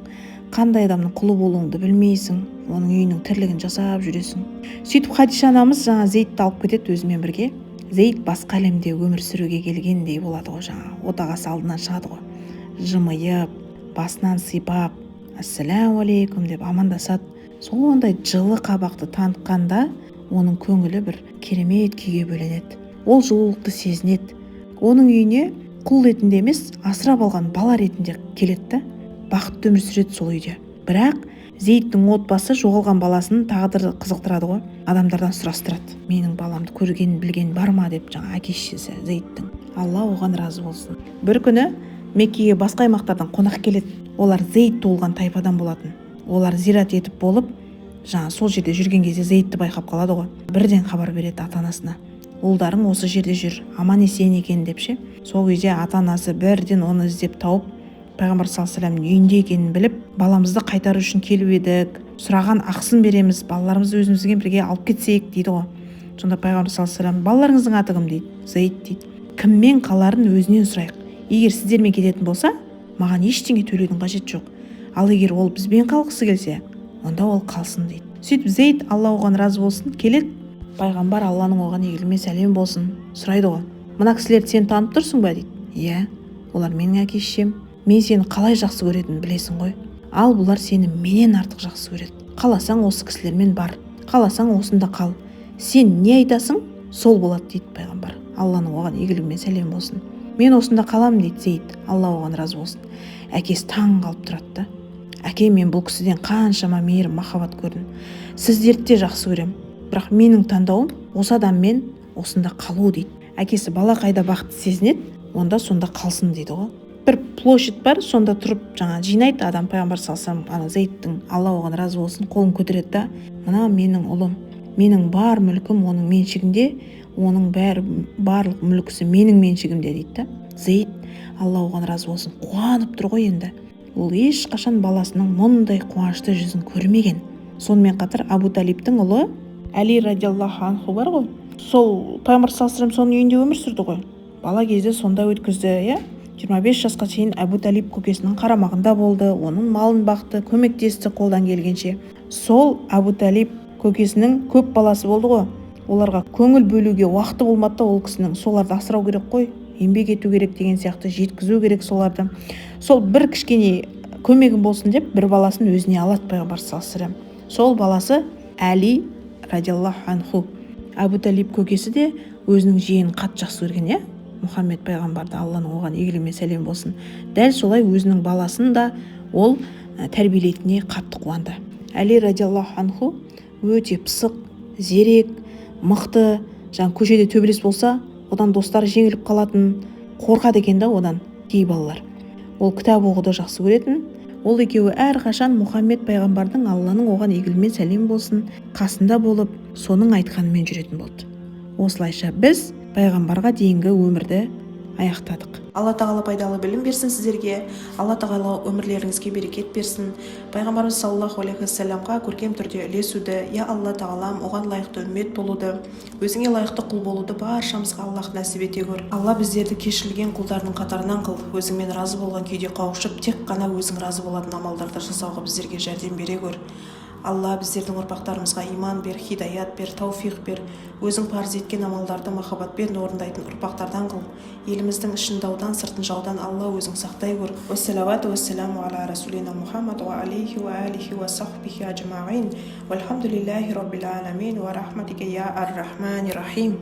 Speaker 1: қандай адамның құлы болуыңды білмейсің, оның үйінің тірлігін жасап жүресің. Сөйтіп Хадиша анамыз жаңа Зейдті алып кетеді өзімен бірге. Зейд басқа әлемде өмір сүруге келгендей болады ғой, жаңа отағасы алдынан шығады ғой. Жымиып, басынан сипап, ассаляму алейкум деп амандасады. Сондай жылы қабақты танытқанда оның көңілі бір керемет күйге бөленеді. Ол жылулықты сезінеді. Оның үйіне құл ретінде емес, асырап алған бала ретінде келеді. Бақытты өмір сүреді сол үйде. Бірақ Зейдтің отбасы жоғалған баласын тағдыры қызықтырады ғой. Адамдардан сұрастырады. Менің баламды көрген, білген бар ма деп жаңа әке-шешесі Зейдтің. Алла оған разы болсын. Бір күні Меккеге басқа аймақтардан қонақ келеді. Олар Зейд туылған тайпадан болатын. Олар зират етіп болып, жаңа сол жерде жүрген кезде Зейдті байқап қалады ғой. Бірден хабар береді ата-анасына. Ұлдарың осы жерде жүр, аман есен екен деп ше. Сол кезде ата-анасы бірден оны іздеп тауып, пайғамбар саллаллаху алейхи вассаламның үйінде екенін біліп, баламызды қайтару үшін келіп едік, сұраған ақысын береміз, балаларымызды өзімізге бірге алып кетсек дейді ғой. Сонда пайғамбар саллаллаху алейхи вассалам, балаларыңыздың аты кім дейді? Зейд дейді. Кіммен қаларын өзінен сұрайық. Егер сіздермен кететін болса, маған ештеңе төлеудің қажеті жоқ. Ал егер ол бізбен қалғысы келсе, онда ол қалсын дейді. Сөйтіп Зейд, Алла оған разы болсын, келеді. Пайғамбар Алланың оған игілігімен сәлем болсын сұрайды ғой. Мына кісілерді сен танып тұрсың ба дейді. Иә, олар менің әке-шешем. Мен сені қалай жақсы көретінін білесің ғой. Ал бұлар сені менен артық жақсы көреді. Қаласаң осы кісілермен бар, қаласаң осында қал. Сен не айтасың, сол болады дейді пайғамбар. Алланың оған игілігімен сәлем болсын. Мен осында қалам дейді Зейд. Алла оған разы болсын. Әкесі таң қалып тұрады да. Әке, мен бұл кісіден қаншама мейірім, махаббат көрдім. Сіздерді де жақсы көрем. Бірақ менің таңдауым осы адаммен осында қалу дейді. Әкесі бала қайда бақытты сезінеді, онда сонда қалсын дейді ғой. Бір площадь бар, сонда тұрып жаңа жинайды адам. Пайғамбар саллаллаху алейхи вассалам Зейдтің, Алла оған разы болсын, қолын көтереді да, мына менің ұлым, менің бар мүлкім оның меншігінде, оның барлық мүлкісі менің меншігімде дейді да. Зейд, Алла оған разы болсын, қуанып тұр ғой енді. Ол ешқашан баласының мұндай қуанышты жүзін көрмеген. Сонымен қатар Абу Талибтің ұлы Әли радиаллаху анху бар ғой. Сол пайғамбар саллаллаху алейхи вассалам соның үйінде өмір сүрді ғой. Бала кезде сонда өткізді, 25 жасқа шейін Абу Талиб көкесінің қарамағында болды, оның малын бақты, көмектесті қолдан келгенше. Сол Абу Талиб көкесінің көп баласы болды ғой. Оларға көңіл бөлуге уақыты болмады да, ол кісінің соларды асырау керек қой, еңбек ету керек деген сияқты, жеткізу керек соларды. Сол бір кішкене көмегім болсын деп бір баласын өзіне алады пайғамбар саллаллаху алейхи вассалам. Сол баласы Әли радиаллаху анху. Абу Талиб көкесі де өзінің жиенін қатты жақсы көрген, Мұхаммед пайғамбарды, Алланың оған игілігімен сәлем болсын. Дәл солай өзінің баласын да ол тәрбиелейтініне қатты қуанды. Әли радиаллаху анху өте пысық, зерек, мықты, көшеде төбелес болса, одан достары жеңіліп қалатын, қорқады екен да одан кей балалар. Ол кітап оқуды жақсы көретін. Ол екеуі әрқашан Мұхаммед пайғамбардың, Алланың оған игілігімен сәлем болсын, қасында болып, соның айтқанымен жүретін болды. Осылайша біз пайғамбарға дейінгі өмірді аяқтадық. Алла тағала пайдалы білім берсін сіздерге. Алла тағала өмірлеріңізге берекет берсін. Пайғамбарымыз саллаллаху алейхи вассаламға көркем түрде үлесуді, я Алла тағалам, оған лайықты үммет болуды, өзіңе лайықты құл болуды баршамызға Аллах нәсіп ете көр. Алла біздерді кешірілген құлдарының қатарынан қыл. Өзіңмен разы болған күйде қауышып, тек қана өзің разы болатын амалдарды жасауға біздерге жәрдем бере көр. Алла біздердің ұрпақтарымызға иман бер, хидаят бер, тауфиқ бер. Өзің парыз еткен амалдарды махаббатпен орындайтын ұрпақтардан қыл. Еліміздің ішін даудан, сыртын жаудан Алла өзің сақтай көр. Уассалавату уассаламу аля расулина Мухаммад ва алейхи ва алихи ва сахбихи аджмаин. Вальхамдулиллахи раббил аламин ва рахматика я ар-рахмани рахим.